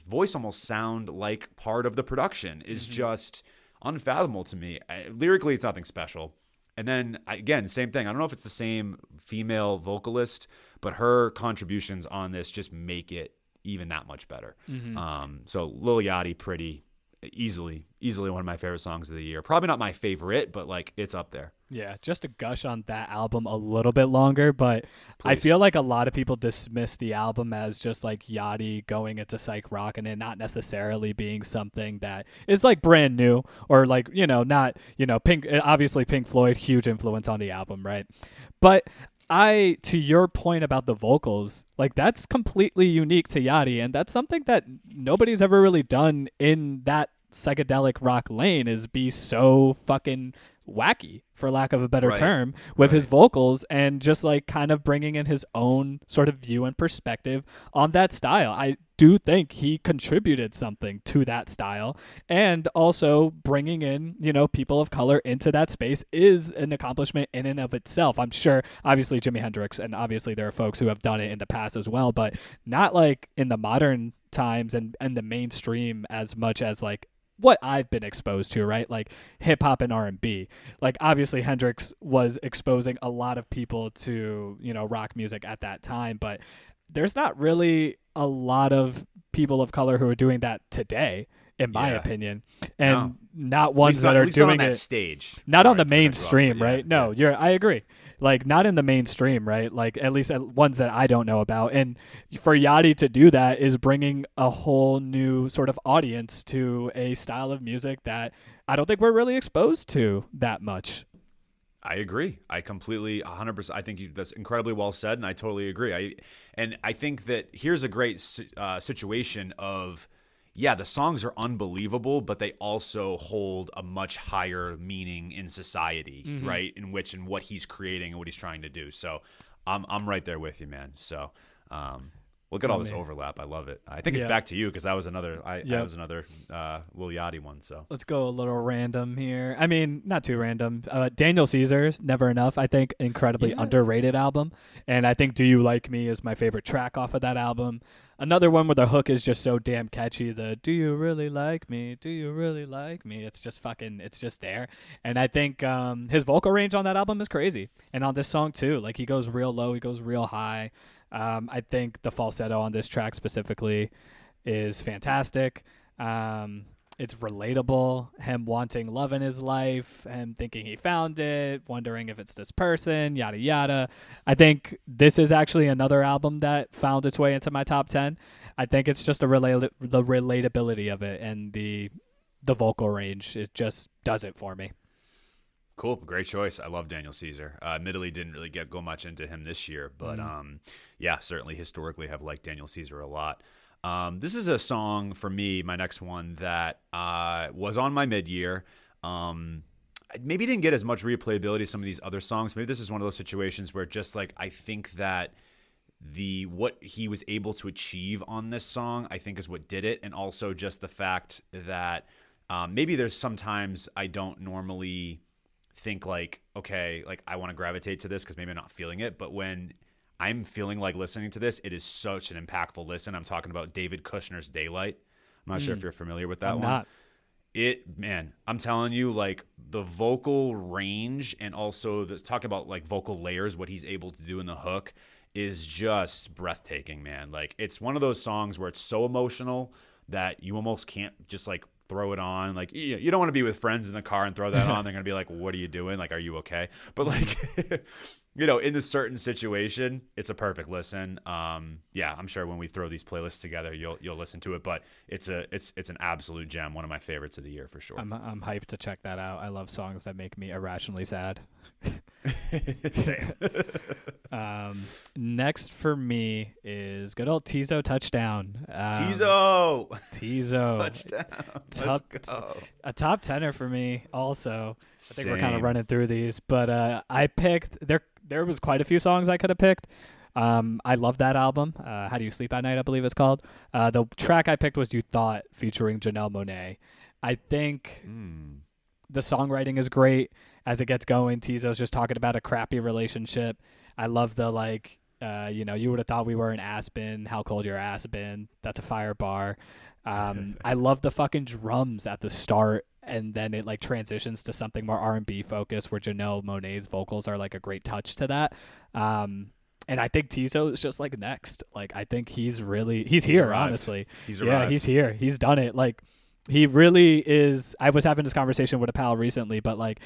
voice almost sound like part of the production is just unfathomable to me. Lyrically, it's nothing special. And then again, same thing. I don't know if it's the same female vocalist, but her contributions on this just make it even that much better. So Lil Yachty, pretty easily one of my favorite songs of the year. Probably not my favorite, but like it's up there. Yeah, just to gush on that album a little bit longer, but Please. I feel like a lot of people dismiss the album as just like Yachty going into psych rock and it not necessarily being something that is like brand new or like, not, obviously Pink Floyd, huge influence on the album, right? But to your point about the vocals, like that's completely unique to Yachty, and that's something that nobody's ever really done in that psychedelic rock lane, is be so fucking wacky, for lack of a better term, with his vocals and just like kind of bringing in his own sort of view and perspective on that style. I do think he contributed something to that style, and also bringing in, people of color into that space is an accomplishment in and of itself. I'm sure, obviously Jimi Hendrix, and obviously there are folks who have done it in the past as well, but not like in the modern times and the mainstream as much as like what I've been exposed to, right? Like hip hop and R&B. Like obviously Hendrix was exposing a lot of people to, rock music at that time, but there's not really a lot of people of color who are doing that today, in my opinion, and not ones that are doing it stage, not on the mainstream, right? No, I agree. Like not in the mainstream, right? Like at least ones that I don't know about. And for Yachty to do that is bringing a whole new sort of audience to a style of music that I don't think we're really exposed to that much. I agree. I completely 100%. I think that's incredibly well said, and I totally agree. I think that here's a great situation of, the songs are unbelievable, but they also hold a much higher meaning in society, right? In what he's creating and what he's trying to do. So I'm right there with you, man. So look at all this overlap. I love it. I think it's back to you because that was another Lil Yachty one. So let's go a little random here. I mean, not too random. Daniel Caesar's Never Enough, I think, incredibly underrated album. And I think Do You Like Me is my favorite track off of that album. Another one where the hook is just so damn catchy. The Do You Really Like Me? Do You Really Like Me? It's just it's just there. And I think his vocal range on that album is crazy. And on this song too, like he goes real low, he goes real high. I think the falsetto on this track specifically is fantastic. It's relatable. Him wanting love in his life, him thinking he found it, wondering if it's this person, yada yada. I think this is actually another album that found its way into my top 10. I think it's just the relatability of it and the vocal range. It just does it for me. Cool, great choice. I love Daniel Caesar. Admittedly, didn't really go much into him this year, but yeah, certainly historically have liked Daniel Caesar a lot. This is a song for me, my next one, that was on my mid-year. Maybe didn't get as much replayability as some of these other songs. Maybe this is one of those situations where just like I think that what he was able to achieve on this song, I think is what did it, and also just the fact that maybe there's sometimes I don't normally think like, okay, like I want to gravitate to this because maybe I'm not feeling it, but when I'm feeling like listening to this, it is such an impactful listen. I'm talking about David Kushner's Daylight. I'm not sure if you're familiar with that I'm one. not. Man, I'm telling you, like the vocal range and also talk about like vocal layers, what he's able to do in the hook is just breathtaking, man. Like it's one of those songs where it's so emotional that you almost can't just like throw it on. Like you don't want to be with friends in the car and throw that on. They're going to be like, what are you doing? Like, are you okay? But like, in a certain situation, it's a perfect listen. Yeah, I'm sure when we throw these playlists together, you'll listen to it, but it's an absolute gem. One of my favorites of the year for sure. I'm hyped to check that out. I love songs that make me irrationally sad. Same. Next for me is good old Tizo Touchdown. Tizo Touchdown. Let's go. A top 10er for me also. I think we're kind of Same. running through these, but I picked there was quite a few songs I could have picked. I love that album. How Do You Sleep at Night, I believe it's called. The track I picked was You Thought featuring Janelle Monáe. I think the songwriting is great. As it gets going, Tizo's just talking about a crappy relationship. I love the like, you would have thought we were in Aspen. How cold your ass been? That's a fire bar. I love the fucking drums at the start, and then it like transitions to something more R&B focused, where Janelle Monáe's vocals are like a great touch to that. And I think Tizo is just like next. Like I think he's here. Arrived. Honestly, He's arrived. he's here. He's done it. Like he really is. I was having this conversation with a pal recently, but like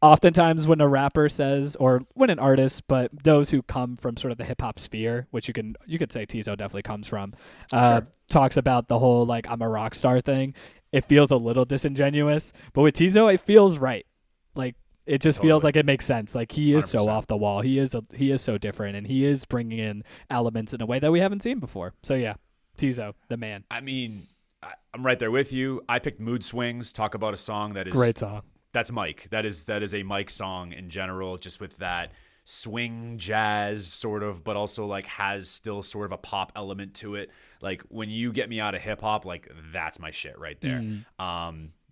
oftentimes when a rapper says, or when an artist, but those who come from sort of the hip hop sphere, which you could say Tizo definitely comes from, Sure. talks about the whole like I'm a rock star thing. It feels a little disingenuous, but with Tizo, it feels right. Like it just feels Totally. like it makes sense. Like he is so 100%. off the wall. He is so different, and he is bringing in elements in a way that we haven't seen before. So yeah, Tizo, the man. I mean, I'm right there with you. I picked Mood Swings. Talk about a song that is Great song. That's Mike. That is a Mike song in general, just with that swing jazz sort of, but also like has still sort of a pop element to it. Like when you get me out of hip hop, like that's my shit right there.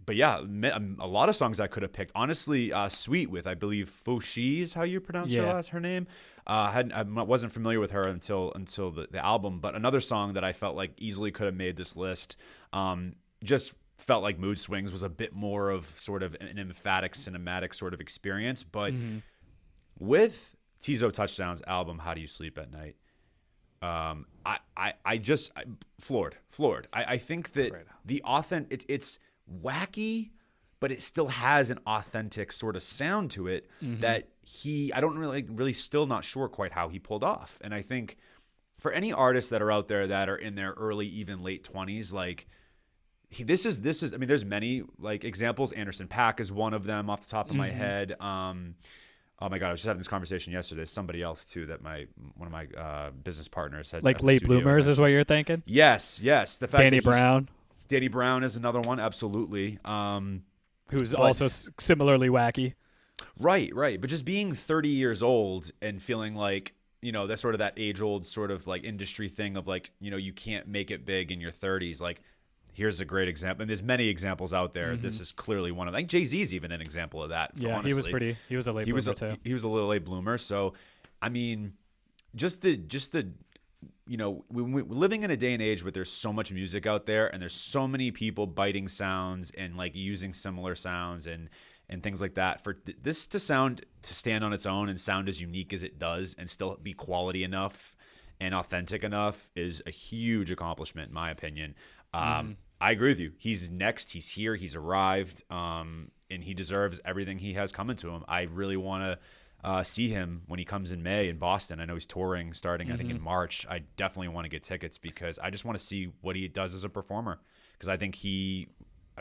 But yeah, a lot of songs I could have picked. Honestly, Sweet with, I believe, Foshi is how you pronounce her name. I wasn't familiar with her until the album, but another song that I felt like easily could have made this list. Just felt like Mood Swings was a bit more of sort of an emphatic cinematic sort of experience, but with Tizo Touchdown's album How Do You Sleep at Night, I just floored. I think that it's wacky, but it still has an authentic sort of sound to it that I don't really still not sure quite how he pulled off. And I think for any artists that are out there that are in their early, even late 20s, like this is I mean, there's many like examples. Anderson .Paak is one of them off the top of my head. Oh my God, I was just having this conversation yesterday. Somebody else too that one of my business partners had Like at the late studio bloomers mentioned. is what you're thinking? Yes. The fact Danny that Brown, Danny Brown is another one, absolutely. who's but- also similarly wacky. Right. But just being 30 years old and feeling like, that's sort of that age-old sort of like industry thing of like, you can't make it big in your 30s. Like, here's a great example. And there's many examples out there. This is clearly one of them. I think Jay-Z's even an example of that. Yeah, honestly. he was a late bloomer too. He was a little late bloomer. So, I mean, just the we're living in a day and age where there's so much music out there and there's so many people biting sounds and like using similar sounds and things like that. For this to stand on its own and sound as unique as it does and still be quality enough and authentic enough is a huge accomplishment in my opinion. I agree with you. He's next. He's here. He's arrived. And he deserves everything he has coming to him. I really want to see him when he comes in May in Boston. I know he's touring starting, I think, in March. I definitely want to get tickets because I just want to see what he does as a performer because I think he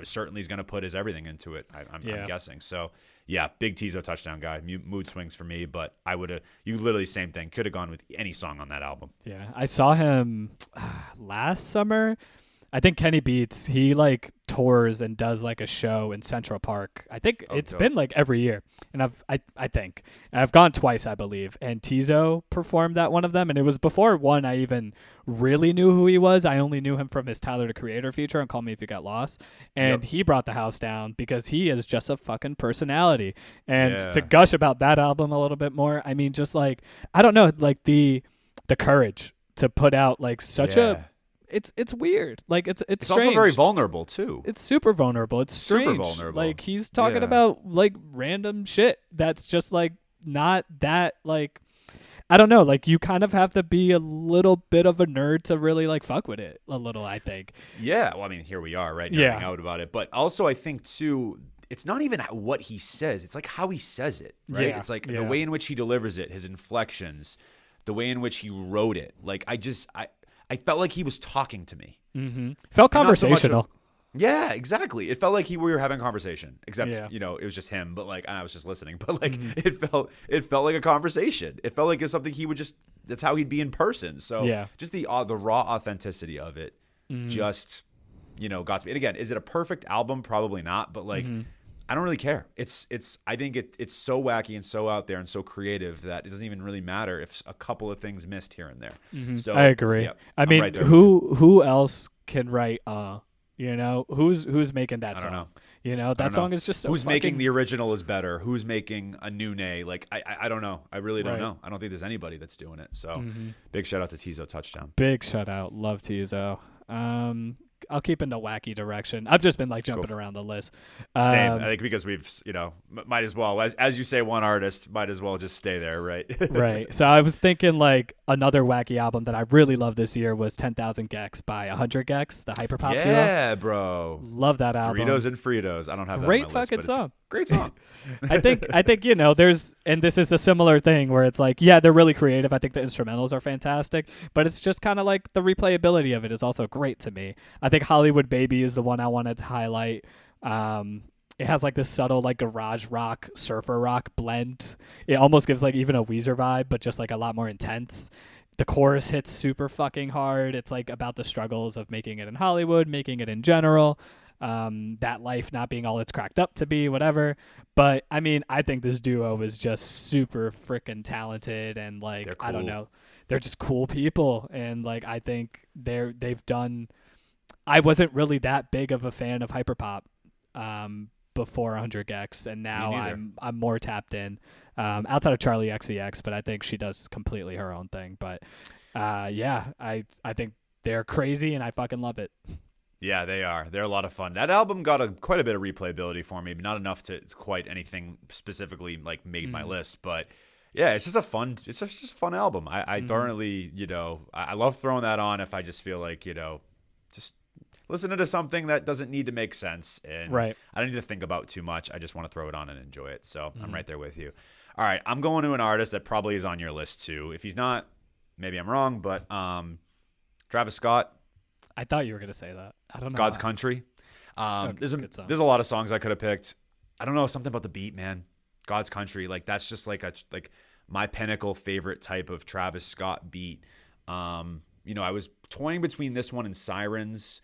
certainly is going to put his everything into it. I'm guessing. So, yeah, big Tizo touchdown guy. Mood swings for me, but I would have – you literally same thing. Could have gone with any song on that album. Yeah, I saw him last summer. I think Kenny Beats, he like tours and does like a show in Central Park. I think it's been like every year. And I've gone twice, I believe. And Tizo performed at one of them. And it was before one I even really knew who he was. I only knew him from his Tyler the Creator feature on Call Me If You Got Lost. And he brought the house down because he is just a fucking personality. And to gush about that album a little bit more, I mean, just like, I don't know, like the courage to put out like such a... It's weird. Like it's strange. Also very vulnerable too. It's super vulnerable. It's strange. Super vulnerable. Like he's talking about like random shit that's just like not that like I don't know. Like you kind of have to be a little bit of a nerd to really like fuck with it a little, I think. Yeah. Well, I mean, here we are, right? Nerding out about it. But also I think too, it's not even what he says. It's like how he says it, right? Yeah. It's like the way in which he delivers it, his inflections, the way in which he wrote it. Like I felt like he was talking to me. Mm-hmm. Felt conversational. Yeah, exactly. It felt like we were having a conversation, except it was just him. But like, I was just listening. But like, it felt like a conversation. It felt like it's something he would just. That's how he'd be in person. So just the raw authenticity of it, just got to me. And again, is it a perfect album? Probably not. But like. I don't really care. I think it's so wacky and so out there and so creative that it doesn't even really matter if a couple of things missed here and there. So I agree. Yeah, I mean, right who else can write who's making that song? I don't know. That song is just so who's making the original is better. Who's making a new nay? Like I don't know. I really don't know. I don't think there's anybody that's doing it. So big shout out to Tizo touchdown. Big shout out. Love Tizo. I'll keep in the wacky direction. I've just been like jumping around the list. Same. I think because we've, might as well, as you say, one artist, might as well just stay there, right? Right. So I was thinking like another wacky album that I really loved this year was 10,000 Gex by 100 Gex, the hyperpop duo. Yeah, bro. Love that album. Doritos and Fritos. I don't have that Great on my fucking list, song. Great song. I think there's, and this is a similar thing where it's like, yeah, they're really creative. I think the instrumentals are fantastic, but it's just kind of like the replayability of it is also great to me. I think Hollywood Baby is the one I wanted to highlight. It has like this subtle like garage rock, surfer rock blend. It almost gives like even a Weezer vibe, but just like a lot more intense. The chorus hits super fucking hard. It's like about the struggles of making it in Hollywood, making it in general. That life not being all it's cracked up to be, whatever. But I mean, I think this duo is just super freaking talented and like, cool. I don't know, they're just cool people. And like, I think they've done, I wasn't really that big of a fan of hyperpop, before 100 Gex, and now I'm more tapped in, outside of Charlie XCX, but I think she does completely her own thing. But, I think they're crazy and I fucking love it. Yeah, they are. They're a lot of fun. That album got quite a bit of replayability for me, but not enough to quite anything specifically like made my list. But yeah, it's just a fun album. I thoroughly, I love throwing that on if I just feel like, just listening to something that doesn't need to make sense. And I don't need to think about too much. I just want to throw it on and enjoy it. So I'm right there with you. All right, I'm going to an artist that probably is on your list too. If he's not, maybe I'm wrong, but Travis Scott. I thought you were going to say that. I don't know. God's Country. There's a lot of songs I could have picked. I don't know, something about the beat, man. God's Country, like that's just like my pinnacle favorite type of Travis Scott beat. I was toying between this one and Sirens.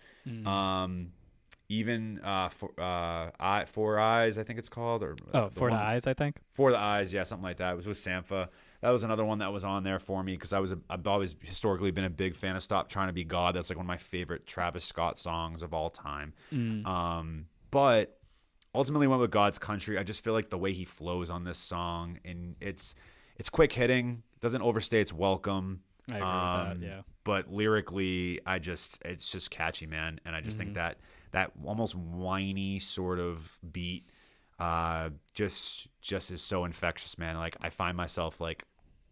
Even Four Eyes, I think it's called, or For the Eyes, I think. For the Eyes, yeah, something like that. It was with Sampha. That was another one that was on there for me because I've always historically been a big fan of Stop Trying to Be God. That's like one of my favorite Travis Scott songs of all time. But ultimately went with God's Country. I just feel like the way he flows on this song, and it's quick hitting, doesn't overstay its welcome. I agree with that, yeah. But lyrically, it's just catchy, man. And I just think that almost whiny sort of beat just is so infectious, man. Like I find myself like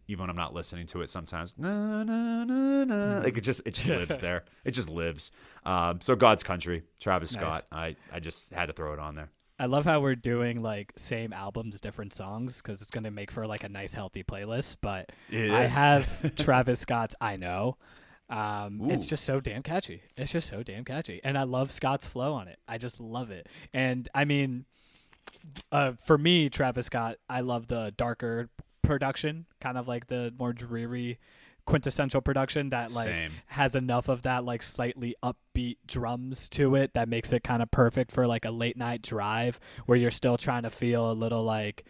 even when I'm not listening to it sometimes. Na, na, na, na. Like it just lives there. It just lives. So God's Country, Travis Scott. I just had to throw it on there. I love how we're doing like same albums, different songs, because it's gonna make for like a nice, healthy playlist. But I have Travis Scott's "I Know." It's just so damn catchy. It's just so damn catchy, and I love Scott's flow on it. I just love it. And I mean, for me, Travis Scott, I love the darker production, kind of like the more dreary quintessential production that like has enough of that like slightly upbeat drums to it that makes it kind of perfect for like a late night drive where you're still trying to feel a little like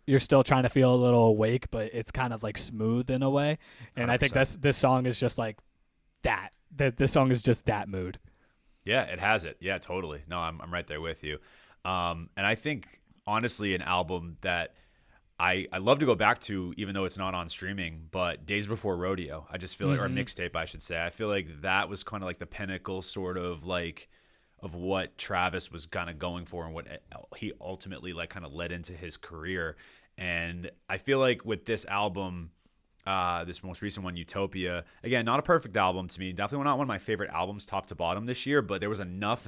you're still trying to feel a little awake, but it's kind of like smooth in a way. And 100%. I think this song is just like that this song is just that mood. Yeah, it has it. Yeah, totally. No, I'm right there with you. And I think honestly an album that I love to go back to, even though it's not on streaming, but Days Before Rodeo. I just feel like, or mixtape, I should say. I feel like that was kind of like the pinnacle sort of like of what Travis was kind of going for and what he ultimately like kind of led into his career. And I feel like with this album, this most recent one, Utopia, again, not a perfect album to me. Definitely not one of my favorite albums top to bottom this year, but there was enough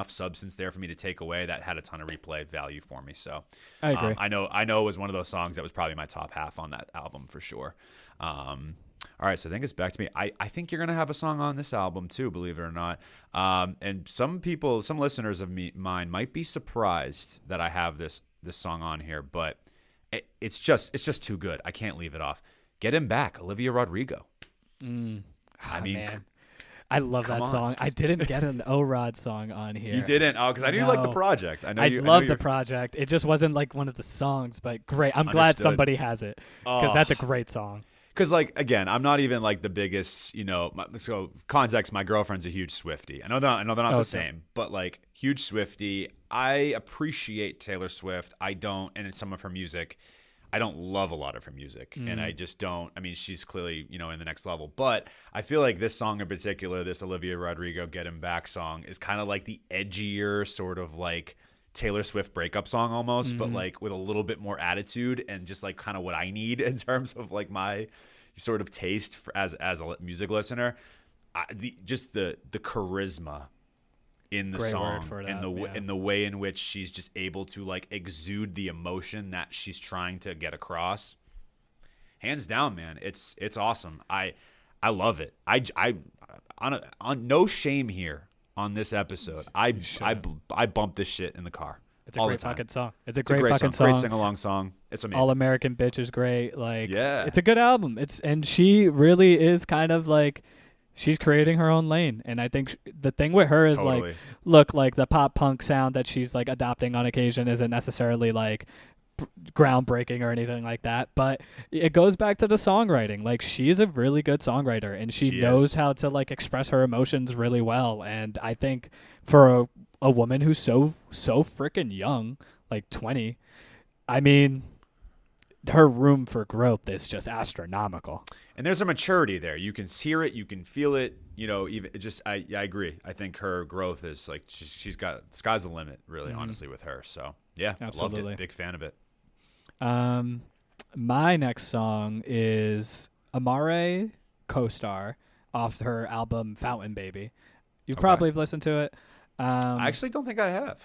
substance there for me to take away that had a ton of replay value for me. So I agree. I know it was one of those songs that was probably my top half on that album for sure. All right, so I think it's back to me. I think you're going to have a song on this album too, believe it or not. And some listeners of mine might be surprised that I have this song on here, but it's just too good. I can't leave it off. Get Him Back, Olivia Rodrigo. I mean, man. I love that song. I didn't get an O-Rod song on here. You didn't? Oh, because I knew you liked the project. I love the project. It just wasn't like one of the songs, but great. I'm glad somebody has it because that's a great song. Because, like, again, I'm not even like the biggest, so context, my girlfriend's a huge Swiftie. I know they're not the same, but like huge Swiftie. I appreciate Taylor Swift. I don't, and in some of her music, I don't love a lot of her music, and I just don't. I mean, she's clearly, in the next level. But I feel like this song in particular, this Olivia Rodrigo Get Him Back song, is kind of like the edgier sort of like Taylor Swift breakup song almost, but like with a little bit more attitude and just like kind of what I need in terms of like my sort of taste as a music listener. The charisma in the song and the way in which she's just able to like exude the emotion that she's trying to get across, hands down, man, it's awesome. I love it. I on no shame here on this episode. I bump this shit in the car. It's a great fucking song. It's a great fucking song. Great sing-along song. It's amazing. All American Bitch is great. Like, yeah, it's a good album. And she really is kind of like, she's creating her own lane. And I think the thing with her is like, look, like the pop punk sound that she's like adopting on occasion isn't necessarily like groundbreaking or anything like that, but it goes back to the songwriting. Like, she's a really good songwriter, and she knows how to like express her emotions really well. And I think for a woman who's so freaking young, like 20, I mean, her room for growth is just astronomical. And there's a maturity there. You can hear it, you can feel it. Even just I agree. I think her growth is like she's got sky's the limit, really, honestly, with her. So yeah, absolutely. Loved it. Big fan of it. My next song is Amare Co-Star off her album Fountain Baby. You probably have listened to it. I actually don't think I have.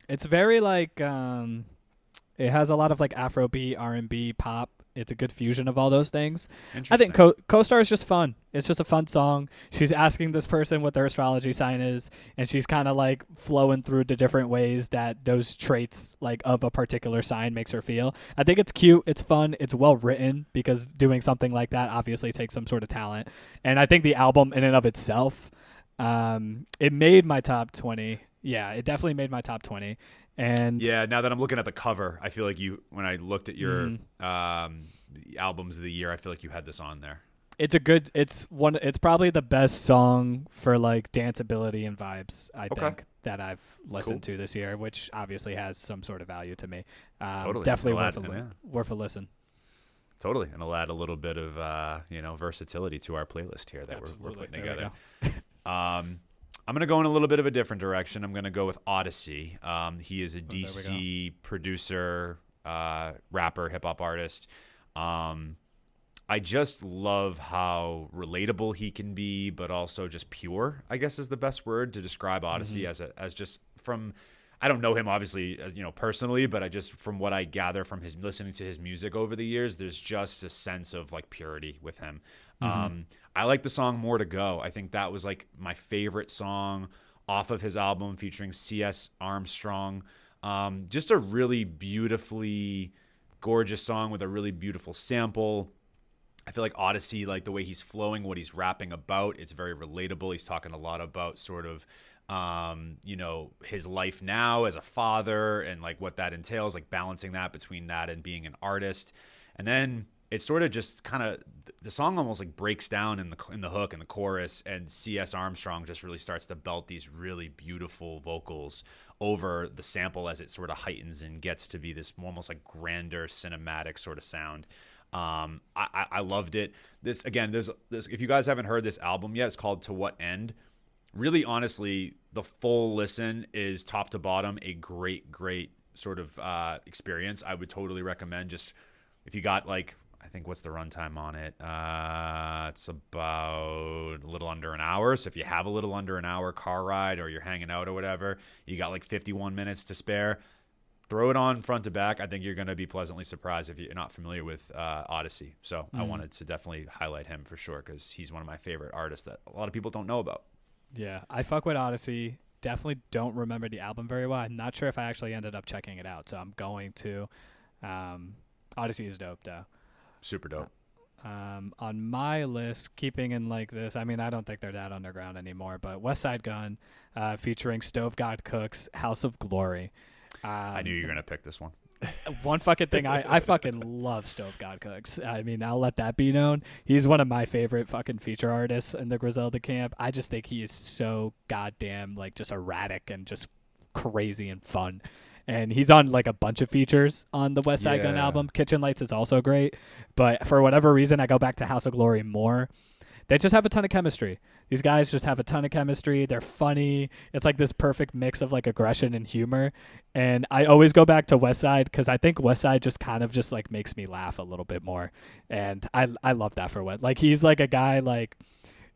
It's very like it has a lot of like Afrobeat, R&B, pop. It's a good fusion of all those things. I think Co-Star is just fun. It's just a fun song. She's asking this person what their astrology sign is, and she's kind of like flowing through the different ways that those traits like of a particular sign makes her feel. I think it's cute. It's fun. It's well written, because doing something like that obviously takes some sort of talent. And I think the album in and of itself, it made my top 20. Yeah, it definitely made my top 20. And yeah, now that I'm looking at the cover, I feel like when I looked at your albums of the year, I feel like you had this on there. It's probably the best song for like danceability and vibes, I think, that I've listened to this year, which obviously has some sort of value to me. Totally. Definitely worth a listen. Totally. And it'll add a little bit of versatility to our playlist here that we're putting together. I'm going to go in a little bit of a different direction. I'm going to go with Odyssey. He is a DC producer, rapper, hip-hop artist. I just love how relatable he can be, but also just pure, I guess is the best word to describe Odyssey as just from, I don't know him obviously, personally, but I just, from what I gather from his listening to his music over the years, there's just a sense of like purity with him. I like the song More to Go. I think that was like my favorite song off of his album featuring C.S. Armstrong. Just a really beautifully gorgeous song with a really beautiful sample. I feel like Odyssey, like the way he's flowing, what he's rapping about, it's very relatable. He's talking a lot about sort of, his life now as a father and like what that entails, like balancing that between that and being an artist. And then it sort of just kind of, the song almost like breaks down in the hook and the chorus, and C.S. Armstrong just really starts to belt these really beautiful vocals over the sample as it sort of heightens and gets to be this almost like grander cinematic sort of sound. I loved it. This again, there's if you guys haven't heard this album yet, it's called To What End. Really, honestly, the full listen is top to bottom a great sort of experience. I would totally recommend. Just if you got like, I think what's the runtime on it? It's about a little under an hour. So if you have a little under an hour car ride or you're hanging out or whatever, you got like 51 minutes to spare. Throw it on front to back. I think you're going to be pleasantly surprised if you're not familiar with Odyssey. So I wanted to definitely highlight him for sure because he's one of my favorite artists that a lot of people don't know about. Yeah, I fuck with Odyssey. Definitely don't remember the album very well. I'm not sure if I actually ended up checking it out, so I'm going to. Odyssey is dope, though. Super dope. On my list, keeping in like this, I mean, I don't think they're that underground anymore, but West Side Gun featuring Stove God Cook's House of Glory. I knew you were going to pick this one. One fucking thing, I fucking love Stove God Cooks. I mean, I'll let that be known. He's one of my favorite fucking feature artists in the Griselda camp. I just think he is so goddamn, like, just erratic and just crazy and fun. And he's on, like, a bunch of features on the West Side Gun album. Kitchen Lights is also great. But for whatever reason, I go back to House of Glory more. They just have a ton of chemistry. These guys just have a ton of chemistry. They're funny. It's like this perfect mix of like aggression and humor. And I always go back to Westside because I think Westside just kind of just like makes me laugh a little bit more. And I love that for West. Like he's like a guy like,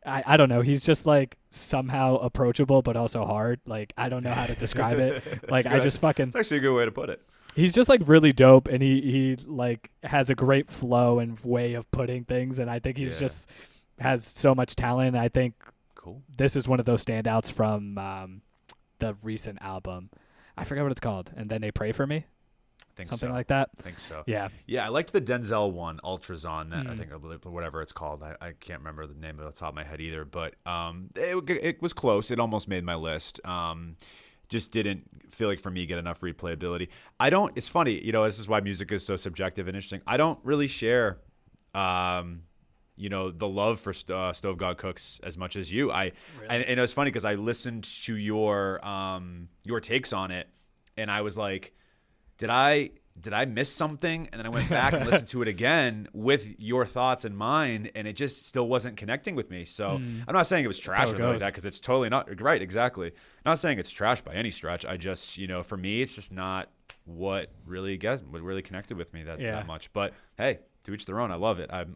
I don't know. He's just like somehow approachable but also hard. Like I don't know how to describe it. Like I just fucking. It's actually a good way to put it. He's just like really dope, and he like has a great flow and way of putting things. And I think he's just has so much talent. And I think this is one of those standouts from the recent album. I forget what it's called. And Then They Pray for Me. Something like that. I think so. Yeah. Yeah, I liked the Denzel one, Ultrazon, that I think, whatever it's called. I can't remember the name off the top of my head either, but it was close. It almost made my list. Just didn't feel like for me get enough replayability. It's funny, this is why music is so subjective and interesting. I don't really share the love for Stove God Cooks as much as you. And it's funny because I listened to your takes on it, and I was like, did I miss something? And then I went back and listened to it again with your thoughts in mind, and it just still wasn't connecting with me. So I'm not saying it was trash or anything like that, because it's totally not right. Exactly. I'm not saying it's trash by any stretch. I just, for me, it's just not what really connected with me that much. But hey, to each their own. I love it. I'm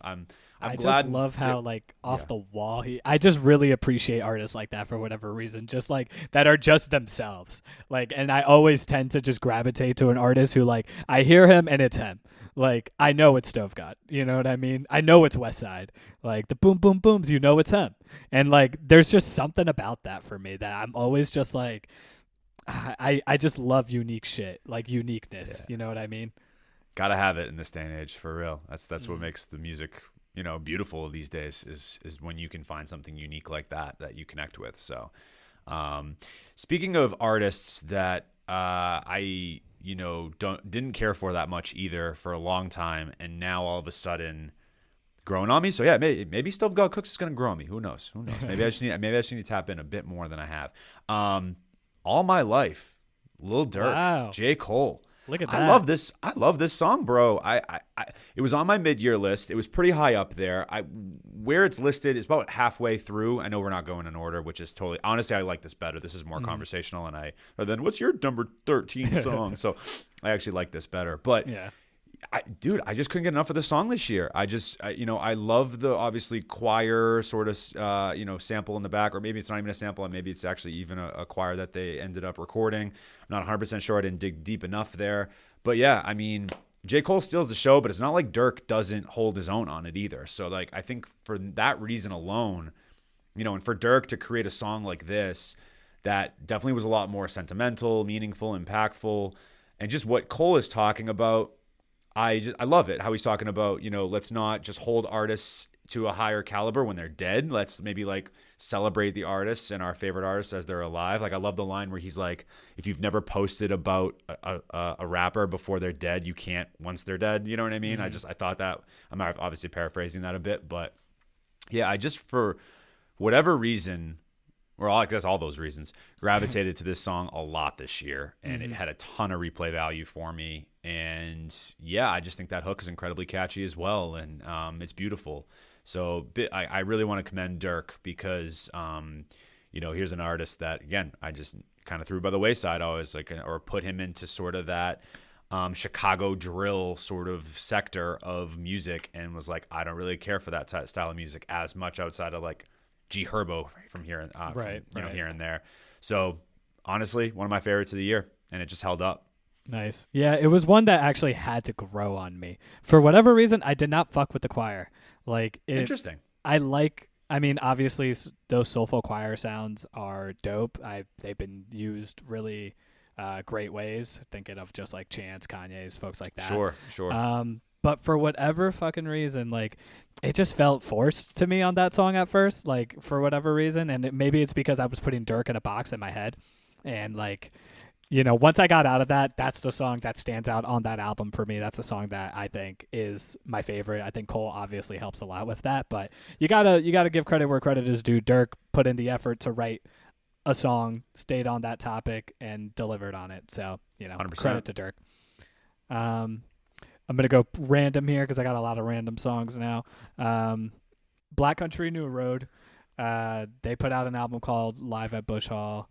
glad. Just love how like off the wall I just really appreciate artists like that for whatever reason, just like that are just themselves. Like, and I always tend to just gravitate to an artist who like I hear him and it's him. Like I know it's Stove God, you know what I mean? I know it's West Side. Like the boom boom booms, it's him. And like there's just something about that for me that I'm always just like I just love unique shit, like uniqueness. You know what I mean? Gotta have it in this day and age, for real. That's what makes the music beautiful these days is when you can find something unique like that you connect with. So speaking of artists that I didn't care for that much either for a long time, and now all of a sudden growing on me. So yeah, maybe Stove God Cooks is gonna grow on me. Who knows? Maybe I just need to tap in a bit more than I have. All My Life, Lil Durk, wow. J. Cole. Look at that. I love this song, bro. It was on my mid-year list. It was pretty high up there. Where it's listed is about halfway through. I know we're not going in order, which is totally, honestly, I like this better. This is more conversational, and then what's your number 13 song? So I actually like this better. But Dude, I just couldn't get enough of the song this year. I love the obviously choir sort of, sample in the back, or maybe it's not even a sample, and maybe it's actually even a choir that they ended up recording. I'm not 100% sure. I didn't dig deep enough there. But yeah, I mean, J. Cole steals the show, but it's not like Dirk doesn't hold his own on it either. So, like, I think for that reason alone, and for Dirk to create a song like this that definitely was a lot more sentimental, meaningful, impactful, and just what Cole is talking about, I love it. How he's talking about, let's not just hold artists to a higher caliber when they're dead. Let's maybe like celebrate the artists and our favorite artists as they're alive. Like I love the line where he's like, if you've never posted about a rapper before they're dead, you can't once they're dead. You know what I mean? Mm-hmm. I thought that, I'm obviously paraphrasing that a bit, but yeah, I just, for whatever reason, or I guess all those reasons, gravitated to this song a lot this year, and it had a ton of replay value for me. And yeah, I just think that hook is incredibly catchy as well, and it's beautiful. So I really want to commend Dirk because, here's an artist that, again, I just kind of threw by the wayside. I always or put him into sort of that Chicago drill sort of sector of music, and was like, I don't really care for that style of music as much outside of like G Herbo from here, here and there. So honestly, one of my favorites of the year, and it just held up. Nice. Yeah, it was one that actually had to grow on me. For whatever reason, I did not fuck with the choir. Interesting. I mean, obviously those soulful choir sounds are dope. They've been used really great ways. Thinking of just like Chance, Kanye's, folks like that. Sure. But for whatever fucking reason, like, it just felt forced to me on that song at first, like, for whatever reason. And maybe it's because I was putting Dirk in a box in my head. And, like, once I got out of that, that's the song that stands out on that album for me. That's the song that I think is my favorite. I think Cole obviously helps a lot with that. But you gotta give credit where credit is due. Dirk put in the effort to write a song, stayed on that topic, and delivered on it. So, 100%. Credit to Dirk. I'm going to go random here because I got a lot of random songs now. Black Country New Road. They put out an album called Live at Bush Hall.